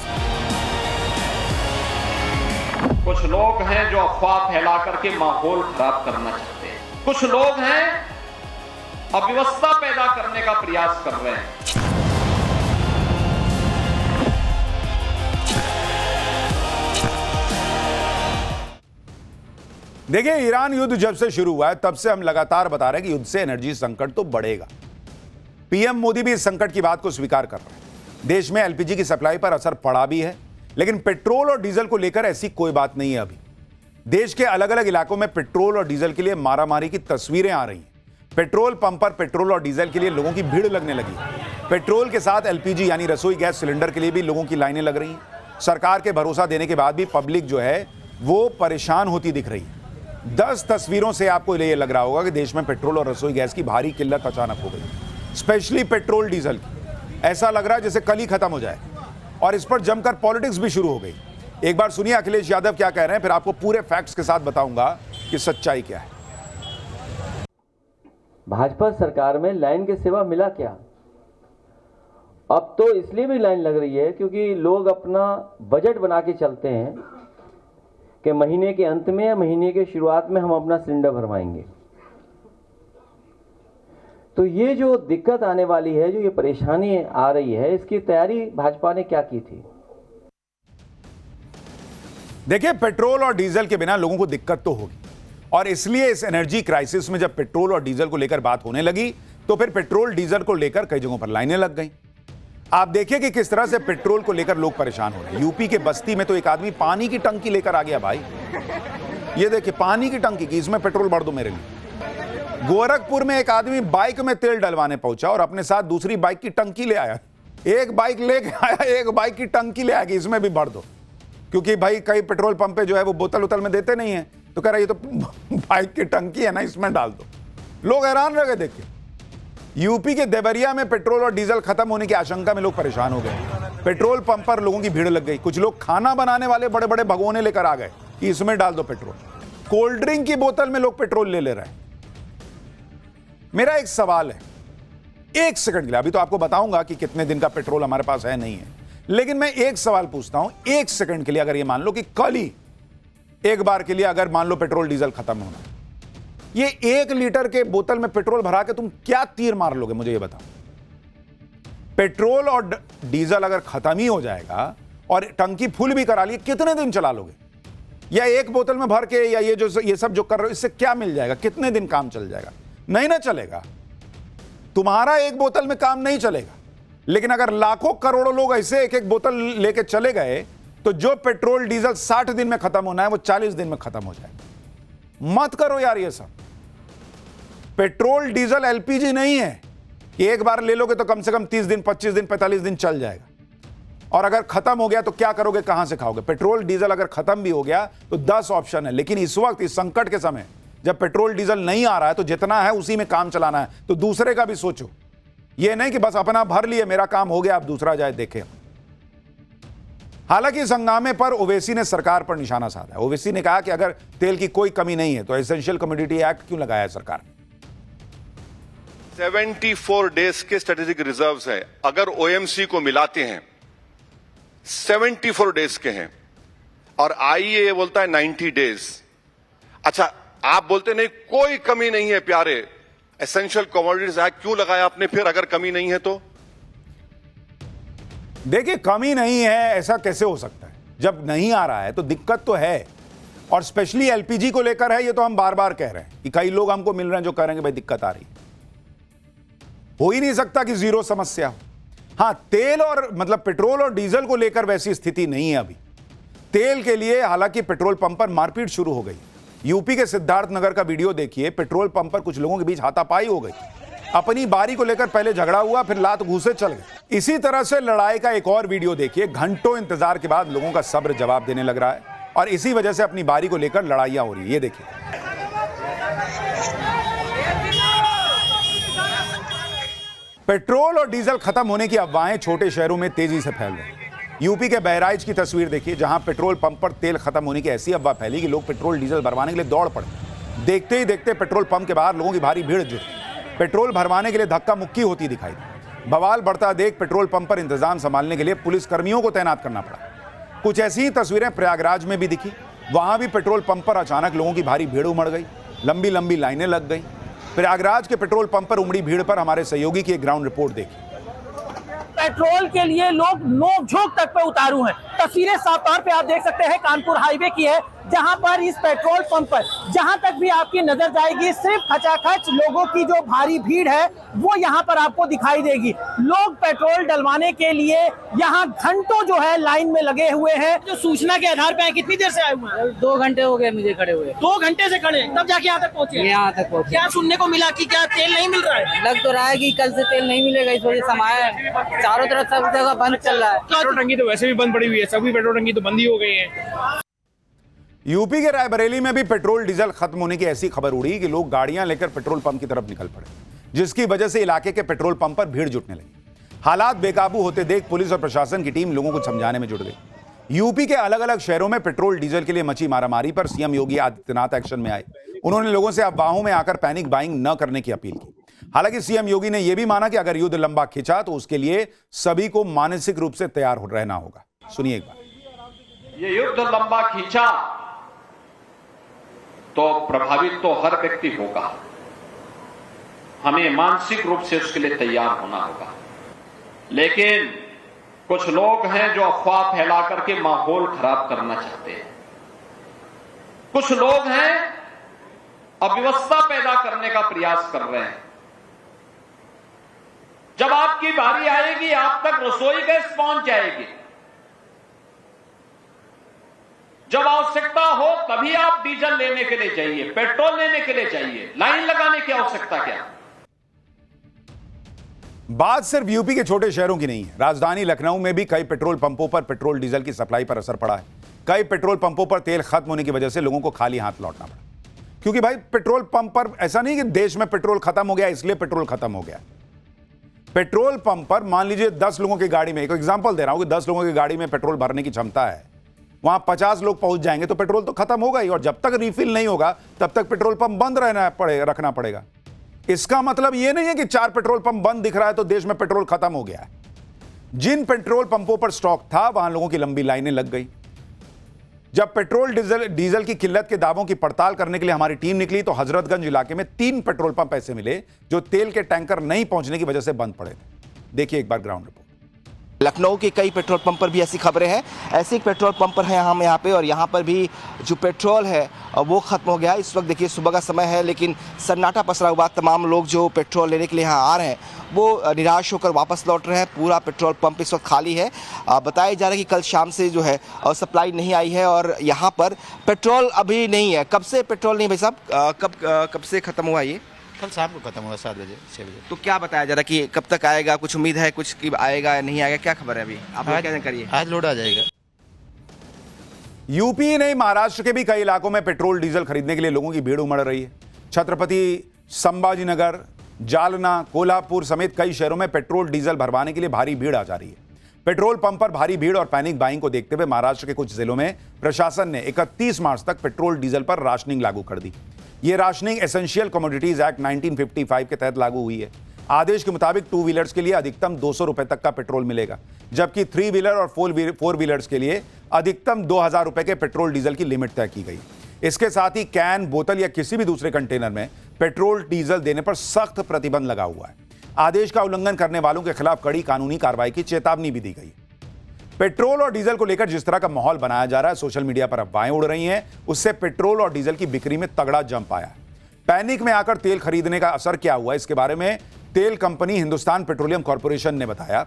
कुछ लोग हैं जो अफवाह फैला करके माहौल खराब करना चाहते हैं, कुछ लोग हैं अव्यवस्था पैदा करने का प्रयास कर रहे हैं। देखिए, ईरान युद्ध जब से शुरू हुआ है तब से हम लगातार बता रहे हैं कि युद्ध से एनर्जी संकट तो बढ़ेगा। पीएम मोदी भी इस संकट की बात को स्वीकार कर रहे हैं। देश में एलपीजी की सप्लाई पर असर पड़ा भी है, लेकिन पेट्रोल और डीजल को लेकर ऐसी कोई बात नहीं है। अभी देश के अलग अलग इलाकों में पेट्रोल और डीजल के लिए मारामारी की तस्वीरें आ रही हैं। पेट्रोल पंप पर पेट्रोल और डीजल के लिए लोगों की भीड़ लगने लगी है। पेट्रोल के साथ एलपीजी यानी रसोई गैस सिलेंडर के लिए भी लोगों की लाइनें लग रही हैं। सरकार के भरोसा देने के बाद भी पब्लिक जो है वो परेशान होती दिख रही है। 10 तस्वीरों से आपको ये लग रहा होगा कि देश में पेट्रोल और रसोई गैस की भारी किल्लत अचानक हो गई, स्पेशली पेट्रोल डीजल की। ऐसा लग रहा है जैसे कल ही खत्म हो जाए, और इस पर जमकर पॉलिटिक्स भी शुरू हो गई। एक बार सुनिए अखिलेश यादव क्या कह रहे हैं, फिर आपको पूरे फैक्ट्स के साथ बताऊंगा कि सच्चाई क्या है। भाजपा सरकार में लाइन के सिवा मिला क्या? अब तो इसलिए भी लाइन लग रही है क्योंकि लोग अपना बजट बना के चलते हैं कि महीने के अंत में या महीने के शुरुआत में हम अपना सिलेंडर भरवाएंगे। तो ये जो दिक्कत आने वाली है, जो ये परेशानी आ रही है, इसकी तैयारी भाजपा ने क्या की थी? देखिए, पेट्रोल और डीजल के बिना लोगों को दिक्कत तो होगी, और इसलिए इस एनर्जी क्राइसिस में जब पेट्रोल और डीजल को लेकर बात होने लगी तो फिर पेट्रोल डीजल को लेकर कई जगहों पर लाइनें लग गई। आप देखिए कि किस तरह से पेट्रोल को लेकर लोग परेशान हो रहे हैं। यूपी के बस्ती में तो एक आदमी पानी की टंकी लेकर आ गया भाई। ये देखिए, पानी की टंकी की, इसमें पेट्रोल भर दो मेरे लिए। गोरखपुर में एक आदमी बाइक में तेल डलवाने पहुंचा और अपने साथ दूसरी बाइक की टंकी ले आया। एक बाइक लेके आया, एक बाइक की टंकी ले आया कि इसमें भी भर दो, क्योंकि भाई कई पेट्रोल पंप पे जो है वो बोतल उतल में देते नहीं है, तो कह रहा ये तो बाइक की टंकी है ना, इसमें डाल दो। लोग हैरान रह गए देख के। यूपी के देवरिया में पेट्रोल और डीजल खत्म होने की आशंका में लोग परेशान हो गए। पेट्रोल पंप पर लोगों की भीड़ लग गई। कुछ लोग खाना बनाने वाले बड़े बड़े भगोने लेकर आ गए कि इसमें डाल दो पेट्रोल। कोल्ड ड्रिंक की बोतल में लोग पेट्रोल ले रहे हैं। मेरा एक सवाल है, एक सेकंड के लिए, अभी तो आपको बताऊंगा कि कितने दिन का पेट्रोल हमारे पास है नहीं है, लेकिन मैं एक सवाल पूछता हूं, एक सेकंड के लिए, अगर ये मान लो कि कल ही एक बार के लिए अगर मान लो पेट्रोल डीजल खत्म होना, ये 1 लीटर के बोतल में पेट्रोल भरा के तुम क्या तीर मार लोगे, मुझे ये बताओ। पेट्रोल और डीजल अगर खत्म ही हो जाएगा और टंकी फुल भी करा ली, कितने दिन चला लोगे? या एक बोतल में भर के, या ये सब जो कर रहे हो, इससे क्या मिल जाएगा? कितने दिन काम चल जाएगा? नहीं ना चलेगा। तुम्हारा एक बोतल में काम नहीं चलेगा, लेकिन अगर लाखों करोड़ों लोग ऐसे एक एक बोतल लेके चले गए तो जो पेट्रोल डीजल 60 दिन में खत्म होना है वो 40 दिन में खत्म हो जाएगा। मत करो यार ये सब। पेट्रोल डीजल एलपीजी नहीं है कि एक बार ले लोगे तो कम से कम 30 दिन 25 दिन 45 दिन चल जाएगा, और अगर खत्म हो गया तो क्या करोगे, कहां से खाओगे। पेट्रोल डीजल अगर खत्म भी हो गया तो 10 ऑप्शन है, लेकिन इस वक्त इस संकट के समय जब पेट्रोल डीजल नहीं आ रहा है तो जितना है उसी में काम चलाना है। तो दूसरे का भी सोचो, यह नहीं कि बस अपना भर लिए मेरा काम हो गया अब दूसरा जाए देखे। हालांकि इस हंगामे पर ओवैसी ने सरकार पर निशाना साधा है। ओवैसी ने कहा कि अगर तेल की कोई कमी नहीं है तो एसेंशियल कमोडिटी एक्ट क्यों लगाया है सरकार ने। 74 डेज के स्ट्रेटेजिक रिजर्व्स है, अगर ओएमसी को मिलाते हैं 74 डेज के हैं, और आईईए बोलता है 90 डेज। अच्छा, आप बोलते नहीं कोई कमी नहीं है प्यारे, एसेंशियल कमोडिटीज एक्ट क्यों लगाया आपने फिर अगर कमी नहीं है तो? देखिए, कमी नहीं है ऐसा कैसे हो सकता है? जब नहीं आ रहा है तो दिक्कत तो है, और स्पेशली एलपीजी को लेकर है। ये तो हम बार बार कह रहे हैं कि कई लोग हमको मिल रहे हैं जो कह रहे हैं कि भाई दिक्कत आ रही है। हो ही नहीं सकता कि जीरो समस्या हो। हां, तेल और मतलब पेट्रोल और डीजल को लेकर वैसी स्थिति नहीं है अभी। तेल के लिए हालांकि पेट्रोल पंप पर मारपीट शुरू हो गई। यूपी के सिद्धार्थनगर का वीडियो देखिए, पेट्रोल पंप पर कुछ लोगों के बीच हाथापाई हो गई। अपनी बारी को लेकर पहले झगड़ा हुआ, फिर लात घूंसे चल गए। इसी तरह से लड़ाई का एक और वीडियो देखिए। घंटों इंतजार के बाद लोगों का सब्र जवाब देने लग रहा है, और इसी वजह से अपनी बारी को लेकर लड़ाइयां हो रही है। ये देखिए, पेट्रोल और डीजल खत्म होने की अफवाहें छोटे शहरों में तेजी से फैल रही हैं। यूपी के बहराइच की तस्वीर देखिए, जहां पेट्रोल पंप पर तेल खत्म होने की ऐसी अफवाह फैली कि लोग पेट्रोल डीजल भरवाने के लिए दौड़ पड़े। देखते ही देखते पेट्रोल पंप के बाहर लोगों की भारी भीड़ जुटी। पेट्रोल भरवाने के लिए धक्का मुक्की होती दिखाई दी। बवाल बढ़ता देख पेट्रोल पंप पर इंतजाम संभालने के लिए पुलिस कर्मियों को तैनात करना पड़ा। कुछ ऐसी ही तस्वीरें प्रयागराज में भी दिखी। वहां भी पेट्रोल पंप पर अचानक लोगों की भारी भीड़ उमड़ गई, लंबी लंबी लाइनें लग गई। प्रयागराज के पेट्रोल पंप पर उमड़ी भीड़ पर हमारे सहयोगी की एक ग्राउंड रिपोर्ट देखी। पेट्रोल के लिए लोग नोक झोंक तक पे उतारू हैं। तस्वीरें साफ तौर पे आप देख सकते हैं कानपुर हाईवे की है, जहां पर इस पेट्रोल पंप पर जहां तक भी आपकी नजर जाएगी सिर्फ खचाखच लोगों की जो भारी भीड़ है वो यहां पर आपको दिखाई देगी। लोग पेट्रोल डलवाने के लिए यहां घंटों जो है लाइन में लगे हुए हैं। जो सूचना के आधार पे कितनी देर से आए हुए हैं? 2 घंटे हो गए मुझे खड़े हुए। 2 घंटे से खड़े, तब जाके यहाँ तक पहुंचे? यहाँ तक पहुंचे। क्या सुनने को मिला कि क्या तेल नहीं मिल रहा है? लग तो रहा है कि कल से तेल नहीं मिलेगा, इस वजह से हम आए हैं। चारों तरफ सब जगह बंद चल रहा है। पेट्रोल टंकी तो वैसे भी बंद पड़ी हुई है, सभी पेट्रोल टंकी तो बंद ही हो गई है। यूपी के रायबरेली में भी पेट्रोल डीजल खत्म होने की ऐसी खबर उड़ी कि लोग गाड़ियां लेकर पेट्रोल पंप की तरफ निकल पड़े, जिसकी वजह से इलाके के पेट्रोल पंप पर भीड़ जुटने लगी। हालात बेकाबू होते देख पुलिस और प्रशासन की टीम लोगों को समझाने में जुट गई। यूपी के अलग अलग शहरों में पेट्रोल डीजल के लिए मची मारामारी पर सीएम योगी आदित्यनाथ एक्शन में आए। उन्होंने लोगों से अफवाहों में आकर पैनिक बाइंग न करने की अपील की। हालांकि सीएम योगी ने यह भी माना कि अगर युद्ध लंबा खिंचा तो उसके लिए सभी को मानसिक रूप से तैयार रहना होगा। सुनिए एक बार। ये युद्ध लंबा खींचा तो प्रभावित तो हर व्यक्ति होगा, हमें मानसिक रूप से उसके लिए तैयार होना होगा। लेकिन कुछ लोग हैं जो अफवाह फैला करके माहौल खराब करना चाहते हैं। कुछ लोग हैं अव्यवस्था पैदा करने का प्रयास कर रहे हैं। जब आपकी बारी आएगी आप तक रसोई गैस पहुंच जाएगी। जब आवश्यकता हो तभी आप डीजल लेने के लिए जाइए, पेट्रोल लेने के लिए जाइए। लाइन लगाने की आवश्यकता क्या? बात सिर्फ यूपी के छोटे शहरों की नहीं है। राजधानी लखनऊ में भी कई पेट्रोल पंपों पर पेट्रोल डीजल की सप्लाई पर असर पड़ा है। कई पेट्रोल पंपों पर तेल खत्म होने की वजह से लोगों को खाली हाथ लौटना पड़ा, क्योंकि भाई पेट्रोल पंप पर ऐसा नहीं कि देश में पेट्रोल खत्म हो गया इसलिए पेट्रोल खत्म हो गया। पेट्रोल पंप पर मान लीजिए 10 लोगों की गाड़ी में, एक एग्जांपल दे रहा हूं कि 10 लोगों की गाड़ी में पेट्रोल भरने की क्षमता है, वहां 50 लोग पहुंच जाएंगे तो पेट्रोल तो खत्म होगा ही, और जब तक रिफिल नहीं होगा तब तक पेट्रोल पंप बंद रखना पड़ेगा। इसका मतलब यह नहीं है कि 4 पेट्रोल पंप बंद दिख रहा है तो देश में पेट्रोल खत्म हो गया है। जिन पेट्रोल पंपों पर स्टॉक था वहां लोगों की लंबी लाइनें लग गई। जब पेट्रोल डीजल की किल्लत के दावों की पड़ताल करने के लिए हमारी टीम निकली तो हजरतगंज इलाके में 3 पेट्रोल पंप ऐसे मिले जो तेल के टैंकर नहीं पहुंचने की वजह से बंद पड़े थे। देखिए एक बार ग्राउंड रिपोर्ट। लखनऊ के कई पेट्रोल पंप पर भी ऐसी खबरें हैं। ऐसे एक पेट्रोल पंप पर हैं हम यहाँ पे, और यहाँ पर भी जो पेट्रोल है वो ख़त्म हो गया है। इस वक्त देखिए सुबह का समय है, लेकिन सन्नाटा पसरा हुआ। तमाम लोग जो पेट्रोल लेने के लिए यहाँ आ रहे हैं वो निराश होकर वापस लौट रहे हैं। पूरा पेट्रोल पंप इस वक्त खाली है। बताया जा रहा है कि कल शाम से जो है सप्लाई नहीं आई है और यहाँ पर पेट्रोल अभी नहीं है। कब से पेट्रोल नहीं भाई साहब? कब से ख़त्म हुआ ये? कल शाम को खत्म हुआ 7 बजे 6 बजे। तो क्या बताया जा रहा है कि कब तक आएगा? कुछ उम्मीद है कुछ कि आएगा या नहीं आएगा? क्या खबर है अभी आप लोग क्या करिए? आज लोड आ जाएगा। यूपी ही नहीं, महाराष्ट्र के भी कई इलाकों में पेट्रोल डीजल खरीदने के लिए लोगों की भीड़ उमड़ रही है। छत्रपति संभाजीनगर, जालना, कोल्हापुर समेत कई शहरों में पेट्रोल डीजल भरवाने के लिए भारी भीड़ आ जा रही है। पेट्रोल पंप पर भारी भीड़ और पैनिक बाइंग को देखते हुए महाराष्ट्र के कुछ जिलों में प्रशासन ने 31 मार्च तक पेट्रोल डीजल पर राशनिंग लागू कर दी। यह राशनिंग एसेंशियल कमोडिटीज एक्ट 1955 के तहत लागू हुई है। आदेश के मुताबिक 2 व्हीलर्स के लिए अधिकतम 200 रुपए तक का पेट्रोल मिलेगा, जबकि 3 व्हीलर और 4 व्हीलर्स के लिए अधिकतम 2000 रुपए के पेट्रोल डीजल की लिमिट तय की गई। इसके साथ ही कैन, बोतल या किसी भी दूसरे कंटेनर में पेट्रोल डीजल देने पर सख्त प्रतिबंध लगा हुआ है। आदेश का उल्लंघन करने वालों के खिलाफ कड़ी कानूनी कार्रवाई की चेतावनी भी दी गई। पेट्रोल और डीजल को लेकर जिस तरह का माहौल बनाया जा रहा है, सोशल मीडिया पर अफवाहें उड़ रही हैं, उससे पेट्रोल और डीजल की बिक्री में तगड़ा जंप आया है। पैनिक में आकर तेल खरीदने का असर क्या हुआ, इसके बारे में तेल कंपनी हिंदुस्तान पेट्रोलियम कॉर्पोरेशन ने बताया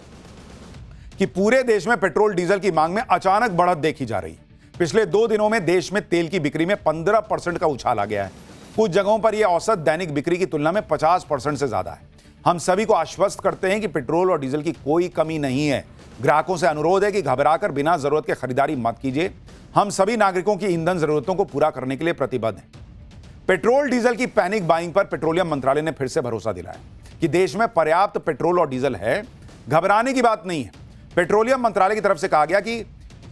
कि पूरे देश में पेट्रोल डीजल की मांग में अचानक बढ़त देखी जा रही है। पिछले 2 दिनों में देश में तेल की बिक्री में 15% का उछाल आ गया है। कुछ जगहों पर यह औसत दैनिक बिक्री की तुलना में 50% से ज्यादा है। हम सभी को आश्वस्त करते हैं कि पेट्रोल और डीजल की कोई कमी नहीं है। ग्राहकों से अनुरोध है कि घबराकर बिना जरूरत के खरीदारी मत कीजिए। हम सभी नागरिकों की ईंधन जरूरतों को पूरा करने के लिए प्रतिबद्ध हैं। पेट्रोल डीजल की पैनिक बाइंग पर पेट्रोलियम मंत्रालय ने फिर से भरोसा दिलाया कि देश में पर्याप्त पेट्रोल और डीजल है, घबराने की बात नहीं है। पेट्रोलियम मंत्रालय की तरफ से कहा गया कि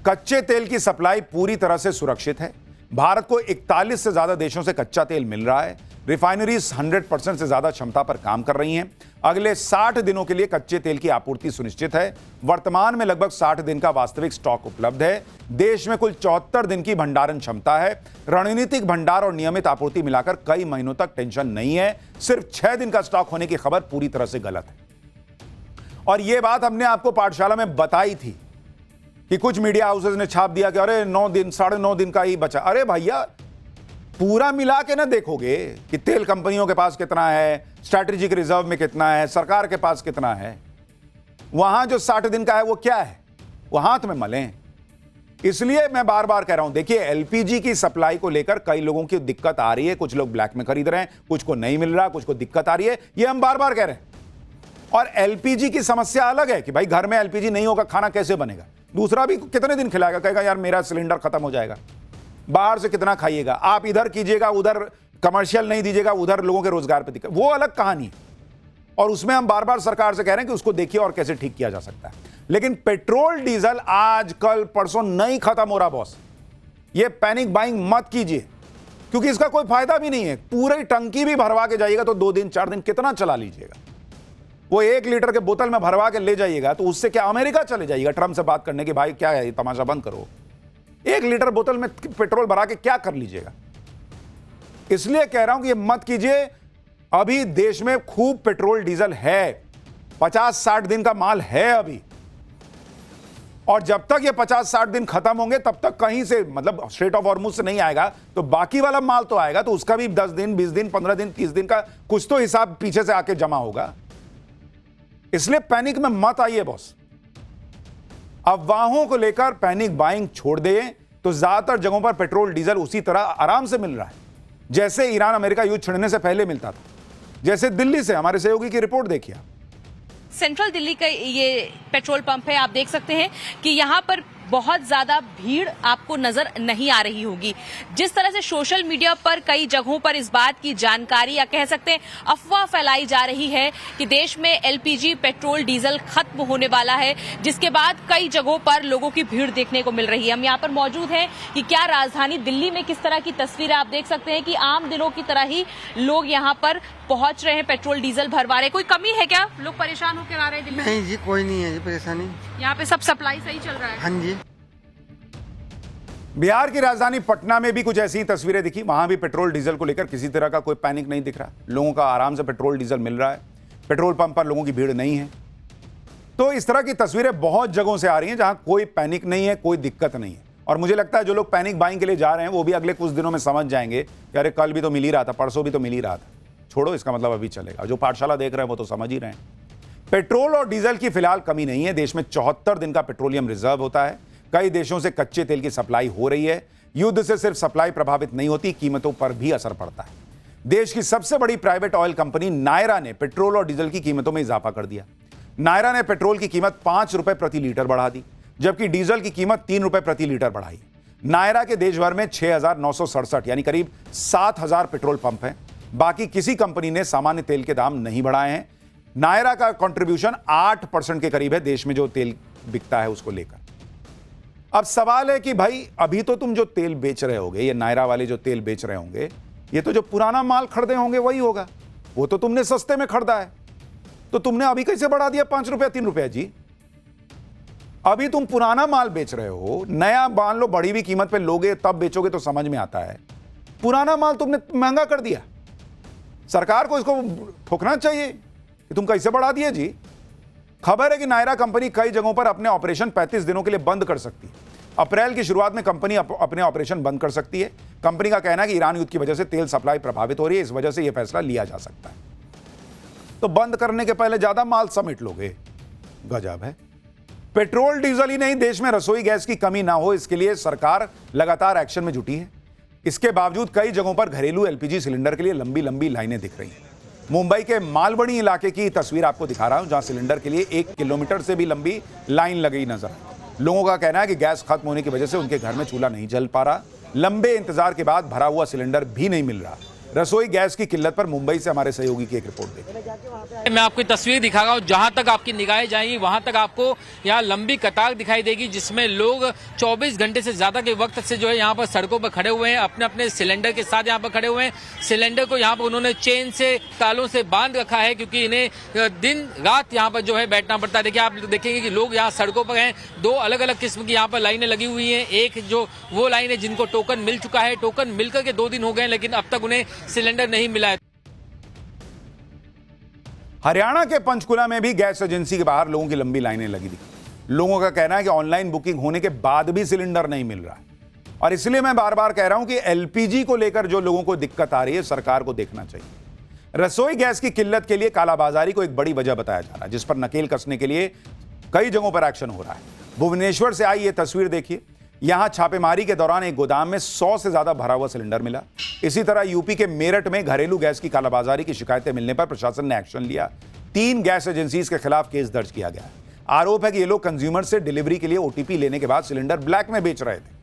कच्चे तेल की सप्लाई पूरी तरह से सुरक्षित है। भारत को 41 से ज्यादा देशों से कच्चा तेल मिल रहा है। रिफाइनरीज 100% से ज्यादा क्षमता पर काम कर रही हैं। अगले 60 दिनों के लिए कच्चे तेल की आपूर्ति सुनिश्चित है। वर्तमान में लगभग 60 दिन का वास्तविक स्टॉक उपलब्ध है। देश में कुल 74 दिन की भंडारण क्षमता है। रणनीतिक भंडार और नियमित आपूर्ति मिलाकर कई महीनों तक टेंशन नहीं है। सिर्फ 6 दिन का स्टॉक होने की खबर पूरी तरह से गलत है। और यह बात हमने आपको पाठशाला में बताई थी कि कुछ मीडिया हाउसेज ने छाप दिया कि अरे 9 दिन 9.5 दिन का ही बचा। अरे भैया, पूरा मिला के ना देखोगे कि तेल कंपनियों के पास कितना है, स्ट्रैटेजिक रिजर्व में कितना है, सरकार के पास कितना है। वहां जो 60 दिन का है वो क्या है, वो हाथ में मलें। इसलिए मैं बार बार कह रहा हूं, देखिए एलपीजी की सप्लाई को लेकर कई लोगों की दिक्कत आ रही है। कुछ लोग ब्लैक में खरीद रहे हैं, कुछ को नहीं मिल रहा, कुछ को दिक्कत आ रही है। ये हम बार बार कह रहे हैं। और एलपीजी की समस्या अलग है कि भाई घर में एलपीजी नहीं होगा, खाना कैसे बनेगा। दूसरा भी कितने दिन खिलाएगा, कहेगा यार मेरा सिलेंडर खत्म हो जाएगा। बाहर से कितना खाइएगा आप, इधर कीजिएगा, उधर कमर्शियल नहीं दीजिएगा, उधर लोगों के रोजगार पे दिक्कत, वो अलग कहानी है। और उसमें हम बार बार सरकार से कह रहे हैं कि उसको देखिए और कैसे ठीक किया जा सकता है। लेकिन पेट्रोल डीजल आज कल परसों नहीं खत्म हो रहा बॉस। ये पैनिक बाइंग मत कीजिए, क्योंकि इसका कोई फायदा भी नहीं है। पूरी टंकी भी भरवा के जाइएगा तो 2 दिन 4 दिन कितना चला लीजिएगा। वो 1 लीटर के बोतल में भरवा के ले जाइएगा तो उससे क्या अमेरिका चले जाइएगा ट्रम्प से बात करने की, भाई क्या है ये तमाशा बंद करो। 1 लीटर बोतल में पेट्रोल भरा के क्या कर लीजिएगा। इसलिए कह रहा हूं कि ये मत कीजिए। अभी देश में खूब पेट्रोल डीजल है, 50-60 दिन का माल है अभी। और जब तक ये 50-60 दिन खत्म होंगे तब तक कहीं से, मतलब स्ट्रेट ऑफ हॉर्मुज से नहीं आएगा तो बाकी वाला माल तो आएगा, तो उसका भी 10 दिन 20 दिन 15 दिन 30 दिन का कुछ तो हिसाब पीछे से आके जमा होगा। इसलिए पैनिक में मत आइए बॉस। अफवाहों को लेकर पैनिक बाइंग छोड़ दे तो ज्यादातर जगहों पर पेट्रोल डीजल उसी तरह आराम से मिल रहा है जैसे ईरान अमेरिका युद्ध छिड़ने से पहले मिलता था। जैसे दिल्ली से हमारे सहयोगी की रिपोर्ट देखिए। सेंट्रल दिल्ली का ये पेट्रोल पंप है, आप देख सकते हैं कि यहाँ पर बहुत ज्यादा भीड़ आपको नजर नहीं आ रही होगी। जिस तरह से सोशल मीडिया पर कई जगहों पर इस बात की जानकारी या कह सकते हैं अफवाह फैलाई जा रही है कि देश में एलपीजी पेट्रोल डीजल खत्म होने वाला है, जिसके बाद कई जगहों पर लोगों की भीड़ देखने को मिल रही है। हम यहाँ पर मौजूद हैं कि क्या राजधानी दिल्ली में किस तरह की तस्वीर है। आप देख सकते हैं कि आम दिनों की तरह ही लोग यहाँ पर पहुंच रहे हैं, पेट्रोल डीजल भरवा रहे। कोई कमी है क्या, लोग परेशान होकर आ रहे हैं दिल्ली? नहीं जी, कोई नहीं है जी परेशानी। यहाँ पे सब सप्लाई सही चल रहा है? हाँ जी। बिहार की राजधानी पटना में भी कुछ ऐसी ही तस्वीरें दिखी। वहां भी पेट्रोल डीजल को लेकर किसी तरह का कोई पैनिक नहीं दिख रहा। लोगों का आराम से पेट्रोल डीजल मिल रहा है। पेट्रोल पंप पर लोगों की भीड़ नहीं है। तो इस तरह की तस्वीरें बहुत जगहों से आ रही हैं जहां कोई पैनिक नहीं है, कोई दिक्कत नहीं है। और मुझे लगता है जो लोग पैनिक बाइंग के लिए जा रहे हैं वो भी अगले कुछ दिनों में समझ जाएंगे कि अरे कल भी तो मिल ही रहा था, परसों भी तो मिल ही रहा था, छोड़ो इसका मतलब अभी चलेगा। जो पाठशाला देख रहे हैं वो तो समझ ही रहे हैं। पेट्रोल और डीजल की फिलहाल कमी नहीं है। देश में 74 दिन का पेट्रोलियम रिजर्व होता है। कई देशों से कच्चे तेल की सप्लाई हो रही है। युद्ध से सिर्फ सप्लाई प्रभावित नहीं होती, कीमतों पर भी असर पड़ता है। देश की सबसे बड़ी प्राइवेट ऑयल कंपनी नायरा ने पेट्रोल और डीजल की कीमतों में इजाफा कर दिया। नायरा ने पेट्रोल की कीमत 5 रुपए प्रति लीटर बढ़ा दी, जबकि डीजल की कीमत 3 रुपए प्रति लीटर बढ़ाई। नायरा के देश भर में 6,967 यानी करीब 7,000 पेट्रोल पंप हैं। बाकी किसी कंपनी ने सामान्य तेल के दाम नहीं बढ़ाए हैं। नायरा का कंट्रीब्यूशन 8% के करीब है देश में जो तेल बिकता है उसको लेकर। अब सवाल है कि भाई अभी तो तुम जो तेल बेच रहे होगे, ये नायरा वाले जो तेल बेच रहे होंगे, ये तो जो पुराना माल खरीदे होंगे वही होगा। वो तो तुमने सस्ते में खरीदा है, तो तुमने अभी कैसे बढ़ा दिया 5 रुपया 3 रुपया जी? अभी तुम पुराना माल बेच रहे हो, नया मान लो बढ़ी हुई कीमत पे लोगे तब बेचोगे तो समझ में आता है। पुराना माल तुमने महंगा कर दिया। सरकार को इसको ठोकना चाहिए कि तुम कैसे बढ़ा दिए जी। खबर है कि नायरा कंपनी कई जगहों पर अपने ऑपरेशन 35 दिनों के लिए बंद कर सकती है। अप्रैल की शुरुआत में कंपनी अपने ऑपरेशन बंद कर सकती है। कंपनी का कहना है कि ईरान युद्ध की वजह से तेल सप्लाई प्रभावित हो रही है, इस वजह से यह फैसला लिया जा सकता है। तो बंद करने के पहले ज्यादा माल समेट लोगे, गजब है। पेट्रोल डीजल ही नहीं, देश में रसोई गैस की कमी ना हो इसके लिए सरकार लगातार एक्शन में जुटी है। इसके बावजूद कई जगहों पर घरेलू एलपीजी सिलेंडर के लिए लंबी लंबी लाइनें दिख रही हैं। मुंबई के मालवणी इलाके की तस्वीर आपको दिखा रहा हूं, जहां सिलेंडर के लिए 1 किलोमीटर से भी लंबी लाइन लगी नजर आई। लोगों का कहना है कि गैस खत्म होने की वजह से उनके घर में चूल्हा नहीं जल पा रहा। लंबे इंतजार के बाद भरा हुआ सिलेंडर भी नहीं मिल रहा। रसोई गैस की किल्लत पर मुंबई से हमारे सहयोगी की एक रिपोर्ट देखिए। मैं आपको तस्वीर दिखा रहा हूँ, जहां तक आपकी निगाहें जाएंगी वहां तक आपको यहाँ लंबी कतार दिखाई देगी, जिसमें लोग 24 घंटे से ज्यादा के वक्त से जो है यहाँ पर सड़कों पर खड़े हुए हैं, अपने अपने सिलेंडर के साथ यहाँ पर खड़े हुए हैं। सिलेंडर को यहाँ पर उन्होंने चेन से, तालों से बांध रखा है, क्योंकि इन्हें दिन रात यहाँ पर जो है बैठना पड़ता है। देखिए, आप देखेंगे कि लोग यहाँ सड़कों पर हैं। 2 अलग अलग किस्म की यहाँ पर लाइनें लगी हुई हैं। एक जो वो लाइन है जिनको टोकन मिल चुका है, टोकन मिलकर के 2 दिन हो गए, लेकिन अब तक उन्हें सिलेंडर नहीं मिला है। हरियाणा के पंचकुला में भी गैस एजेंसी के बाहर लोगों की लंबी लाइनें लगी थी। लोगों का कहना है कि ऑनलाइन बुकिंग होने के बाद भी सिलेंडर नहीं मिल रहा है। और इसलिए मैं बार बार कह रहा हूं कि एलपीजी को लेकर जो लोगों को दिक्कत आ रही है, सरकार को देखना चाहिए। रसोई गैस की किल्लत के लिए कालाबाजारी को एक बड़ी वजह बताया जा रहा है, जिस पर नकेल कसने के लिए कई जगहों पर एक्शन हो रहा है। भुवनेश्वर से आई ये तस्वीर देखिए। यहां छापेमारी के दौरान एक गोदाम में 100 से ज्यादा भरा हुआ सिलेंडर मिला। इसी तरह यूपी के मेरठ में घरेलू गैस की कालाबाजारी की शिकायतें मिलने पर प्रशासन ने एक्शन लिया। 3 गैस एजेंसीज के खिलाफ केस दर्ज किया गया। आरोप है कि ये लोग कंज्यूमर से डिलीवरी के लिए ओटीपी लेने के बाद सिलेंडर ब्लैक में बेच रहे थे।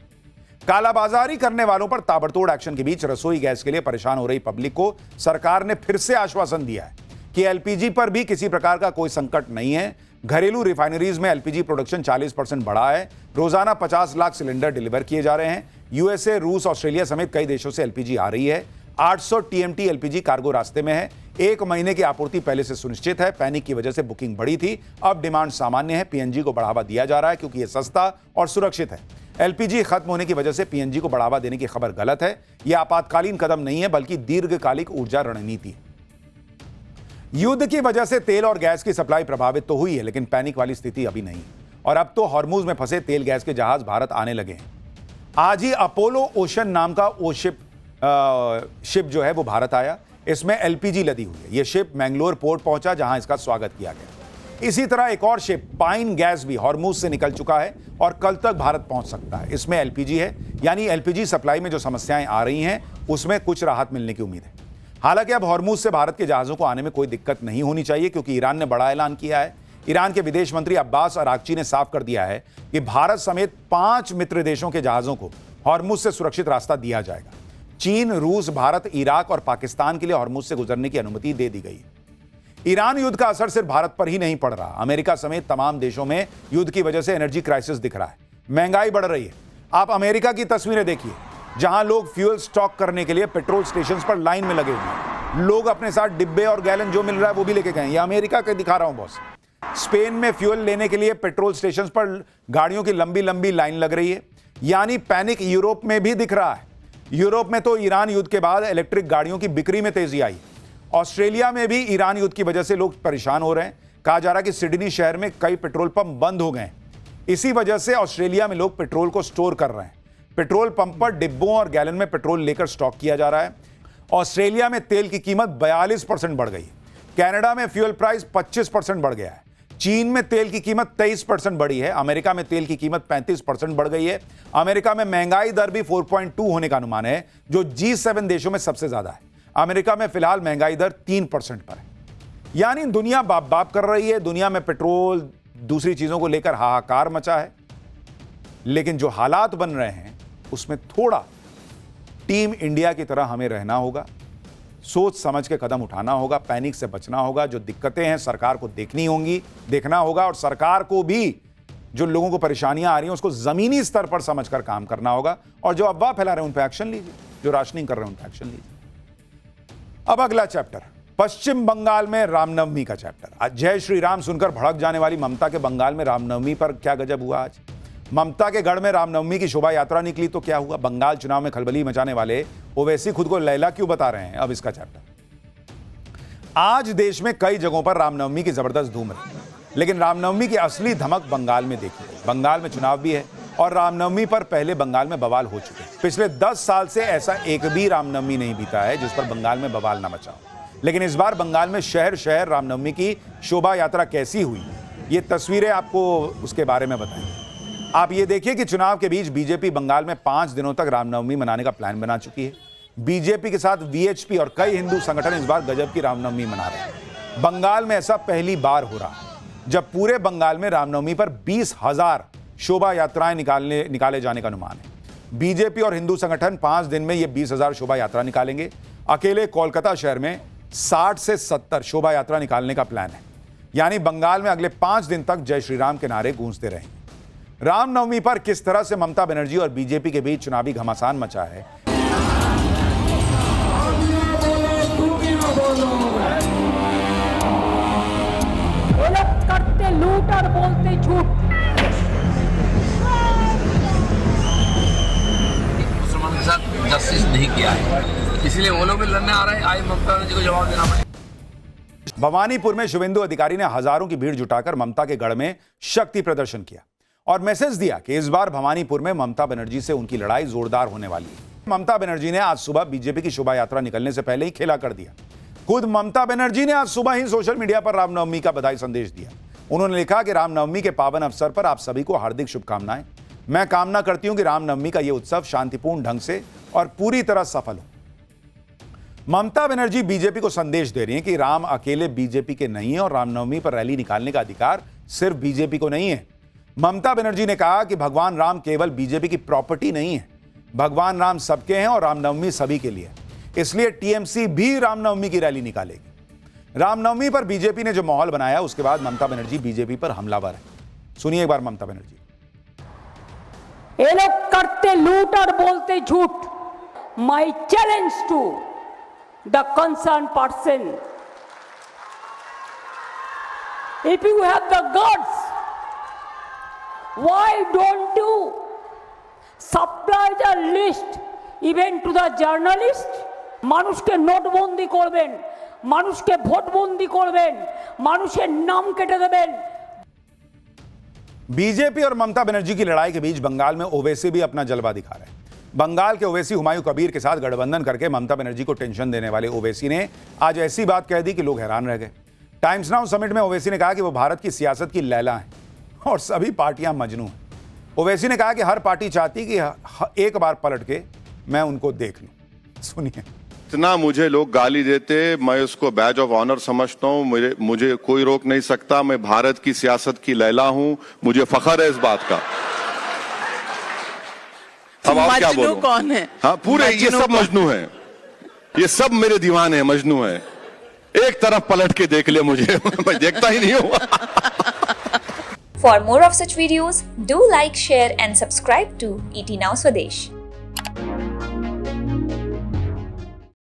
कालाबाजारी करने वालों पर ताबड़तोड़ एक्शन के बीच रसोई गैस के लिए परेशान हो रही पब्लिक को सरकार ने फिर से आश्वासन दिया है कि एलपीजी पर भी किसी प्रकार का कोई संकट नहीं है। घरेलू रिफाइनरीज में एलपीजी प्रोडक्शन 40% बढ़ा है। रोजाना 50 लाख सिलेंडर डिलीवर किए जा रहे हैं। यूएसए, रूस, ऑस्ट्रेलिया समेत कई देशों से एलपीजी आ रही है। 800 टीएमटी एलपीजी कार्गो रास्ते में है। 1 महीने की आपूर्ति पहले से सुनिश्चित है। पैनिक की वजह से बुकिंग बढ़ी थी, अब डिमांड सामान्य है। पीएनजी को बढ़ावा दिया जा रहा है क्योंकि यह सस्ता और सुरक्षित है। एलपीजी खत्म होने की वजह से पीएनजी को बढ़ावा देने की खबर गलत है। यह आपातकालीन कदम नहीं है, बल्कि दीर्घकालिक ऊर्जा रणनीति है। युद्ध की वजह से तेल और गैस की सप्लाई प्रभावित तो हुई है, लेकिन पैनिक वाली स्थिति अभी नहीं। और अब तो हॉर्मुज में फंसे तेल गैस के जहाज भारत आने लगे हैं। आज ही अपोलो ओशन नाम का शिप जो है वो भारत आया। इसमें एलपीजी लदी हुई है। यह शिप मैंगलोर पोर्ट पहुंचा, जहां इसका स्वागत किया गया। इसी तरह एक और शिप पाइन गैस भी हॉर्मुज से निकल चुका है और कल तक भारत पहुंच सकता है। इसमें एलपीजी है, यानी एलपीजी सप्लाई में जो समस्याएं आ रही हैं उसमें कुछ राहत मिलने की उम्मीद है। हालांकि अब हॉर्मुज से भारत के जहाजों को आने में कोई दिक्कत नहीं होनी चाहिए, क्योंकि ईरान ने बड़ा ऐलान किया है। ईरान के विदेश मंत्री अब्बास अरागची ने साफ कर दिया है कि भारत समेत 5 मित्र देशों के जहाजों को हॉर्मुज से सुरक्षित रास्ता दिया जाएगा। चीन, रूस, भारत, इराक और पाकिस्तान के लिए हॉर्मुज से गुजरने की अनुमति दे दी गई। ईरान युद्ध का असर सिर्फ भारत पर ही नहीं पड़ रहा। अमेरिका समेत तमाम देशों में युद्ध की वजह से एनर्जी क्राइसिस दिख रहा है। महंगाई बढ़ रही है। आप अमेरिका की तस्वीरें देखिए, जहां लोग फ्यूल स्टॉक करने के लिए पेट्रोल स्टेशन पर लाइन में लगे हुए हैं। लोग अपने साथ डिब्बे और गैलन जो मिल रहा है वो भी लेके गए। ये अमेरिका के दिखा रहा हूं बॉस। स्पेन में फ्यूल लेने के लिए पेट्रोल स्टेशन पर गाड़ियों की लंबी लंबी लाइन लग रही है। यानी पैनिक यूरोप में भी दिख रहा है। यूरोप में तो ईरान युद्ध के बाद इलेक्ट्रिक गाड़ियों की बिक्री में तेजी आई। ऑस्ट्रेलिया में भी ईरान युद्ध की वजह से लोग परेशान हो रहे हैं। कहा जा रहा है कि सिडनी शहर में कई पेट्रोल पंप बंद हो गए। इसी वजह से ऑस्ट्रेलिया में लोग पेट्रोल को स्टोर कर रहे हैं। पेट्रोल पंप पर डिब्बों और गैलन में पेट्रोल लेकर स्टॉक किया जा रहा है। ऑस्ट्रेलिया में तेल की कीमत 42% बढ़ गई। कनाडा में फ्यूल प्राइस 25% बढ़ गया है। चीन में तेल की कीमत 23% बढ़ी है। अमेरिका में तेल की कीमत 35% बढ़ गई है। अमेरिका में महंगाई दर भी 4.2 होने का अनुमान है, जो G7 देशों में सबसे ज्यादा है। अमेरिका में फिलहाल महंगाई दर 3% पर है। यानी दुनिया बाप बाप कर रही है। दुनिया में पेट्रोल, दूसरी चीजों को लेकर हाहाकार मचा है। लेकिन जो हालात बन रहे हैं उसमें थोड़ा टीम इंडिया की तरह हमें रहना होगा, सोच समझ के कदम उठाना होगा, पैनिक से बचना होगा। जो दिक्कतें हैं सरकार को देखना होगा, और सरकार को भी जो लोगों को परेशानियां आ रही हैं उसको जमीनी स्तर पर समझकर काम करना होगा। और जो अफवाह फैला रहे हैं उन पर एक्शन लीजिए, जो राशनिंग कर रहे हैं उन पर एक्शन लीजिए। अब अगला चैप्टर, पश्चिम बंगाल में रामनवमी का चैप्टर। आज जय श्री राम सुनकर भड़क जाने वाली ममता के बंगाल में रामनवमी पर क्या गजब हुआ। आज ममता के गढ़ में रामनवमी की शोभा यात्रा निकली तो क्या हुआ। बंगाल चुनाव में खलबली मचाने वाले ओवैसी खुद को लैला क्यों बता रहे हैं, अब इसका चैप्टर। आज देश में कई जगहों पर रामनवमी की जबरदस्त धूम रही, लेकिन रामनवमी की असली धमक बंगाल में देखी गई। बंगाल में चुनाव भी है और रामनवमी पर पहले बंगाल में बवाल हो चुके हैं। पिछले 10 साल से ऐसा एक भी रामनवमी नहीं बीता है जिस पर बंगाल में बवाल न मचा हो। लेकिन इस बार बंगाल में शहर शहर रामनवमी की शोभा यात्रा कैसी हुई, ये तस्वीरें आपको उसके बारे में बताएंगे। आप ये देखिए कि चुनाव के बीच बीजेपी बंगाल में 5 दिनों तक रामनवमी मनाने का प्लान बना चुकी है। बीजेपी के साथ वीएचपी और कई हिंदू संगठन इस बार गजब की रामनवमी मना रहे हैं। बंगाल में ऐसा पहली बार हो रहा है जब पूरे बंगाल में रामनवमी पर 20,000 शोभा यात्राएं निकाले जाने का अनुमान है। बीजेपी और हिंदू संगठन 5 दिन में ये 20,000 शोभा यात्रा निकालेंगे। अकेले कोलकाता शहर में 60 से 70 शोभा यात्रा निकालने का प्लान है। यानी बंगाल में अगले 5 दिन तक जय श्री राम के नारे गूंजते रहेंगे। रामनवमी पर किस तरह से ममता बनर्जी और बीजेपी के बीच चुनावी घमासान मचा है, करते लूट और बोलते झूठ। मुसलमान के साथ जस्टिस नहीं किया है, इसलिए वो लोग भी लड़ने आ रहे हैं। आज ममता बनर्जी को जवाब देना पड़ेगा। भवानीपुर में शुभेंदु अधिकारी ने हजारों की भीड़ जुटाकर ममता के गढ़ में शक्ति प्रदर्शन किया और मैसेज दिया कि इस बार भवानीपुर में ममता बनर्जी से उनकी लड़ाई जोरदार होने वाली है। ममता बनर्जी ने आज सुबह बीजेपी की शोभा यात्रा निकलने से पहले ही खेला कर दिया। खुद ममता बनर्जी ने आज सुबह ही सोशल मीडिया पर रामनवमी का बधाई संदेश दिया। उन्होंने लिखा कि रामनवमी के पावन अवसर पर आप सभी को हार्दिक शुभकामनाएं। मैं कामना करती हूं कि रामनवमी का यह उत्सव शांतिपूर्ण ढंग से और पूरी तरह सफल हो। ममता बनर्जी बीजेपी को संदेश दे रही हैं कि राम अकेले बीजेपी के नहीं है और रामनवमी पर रैली निकालने का अधिकार सिर्फ बीजेपी को नहीं है। ममता बनर्जी ने कहा कि भगवान राम केवल बीजेपी की प्रॉपर्टी नहीं है, भगवान राम सबके हैं और रामनवमी सभी के लिए। इसलिए टीएमसी भी रामनवमी की रैली निकालेगी। रामनवमी पर बीजेपी ने जो माहौल बनाया उसके बाद ममता बनर्जी बीजेपी पर हमलावर है। सुनिए एक बार ममता बनर्जी। ये लोग करते लूट और बोलते झूठ। My challenge to the concern person, if you have the gods, why don't you supply the list even to the journalist? মানুষকে নোটবন্দি করবেন, মানুষকে ভোটবন্দি করবেন, মানুষের নাম কেটে দেবেন। बीजेपी और ममता बनर्जी की लड़ाई के बीच बंगाल में ओवैसी भी अपना जलवा दिखा रहे हैं। बंगाल के ओवैसी हुमायूं कबीर के साथ गठबंधन करके ममता बनर्जी को टेंशन देने वाले ओवैसी ने आज ऐसी बात कह दी कि लोग हैरान रह गए। टाइम्स नाउ समिट में ओवैसी ने कहा कि वो भारत की सियासत की लैला है और सभी पार्टियां मजनू हैं। ओवैसी ने कहा कि हर पार्टी चाहती कि एक बार पलट के मैं उनको देख लूं। सुनिए। इतना मुझे लोग गाली देते, मैं उसको बैज ऑफ ऑनर समझता हूं। मुझे कोई रोक नहीं सकता। मैं भारत की सियासत की लैला हूं, मुझे फख्र है इस बात का। अब आप क्या बोलो? कौन है? हाँ, पूरे ये सब मजनू है, ये सब मेरे दीवाने हैं, मजनू है। एक तरफ पलट के देख ले मुझे, मैं देखता ही नहीं हूं। For more of such videos, do like, share and subscribe to ET Now Swadesh.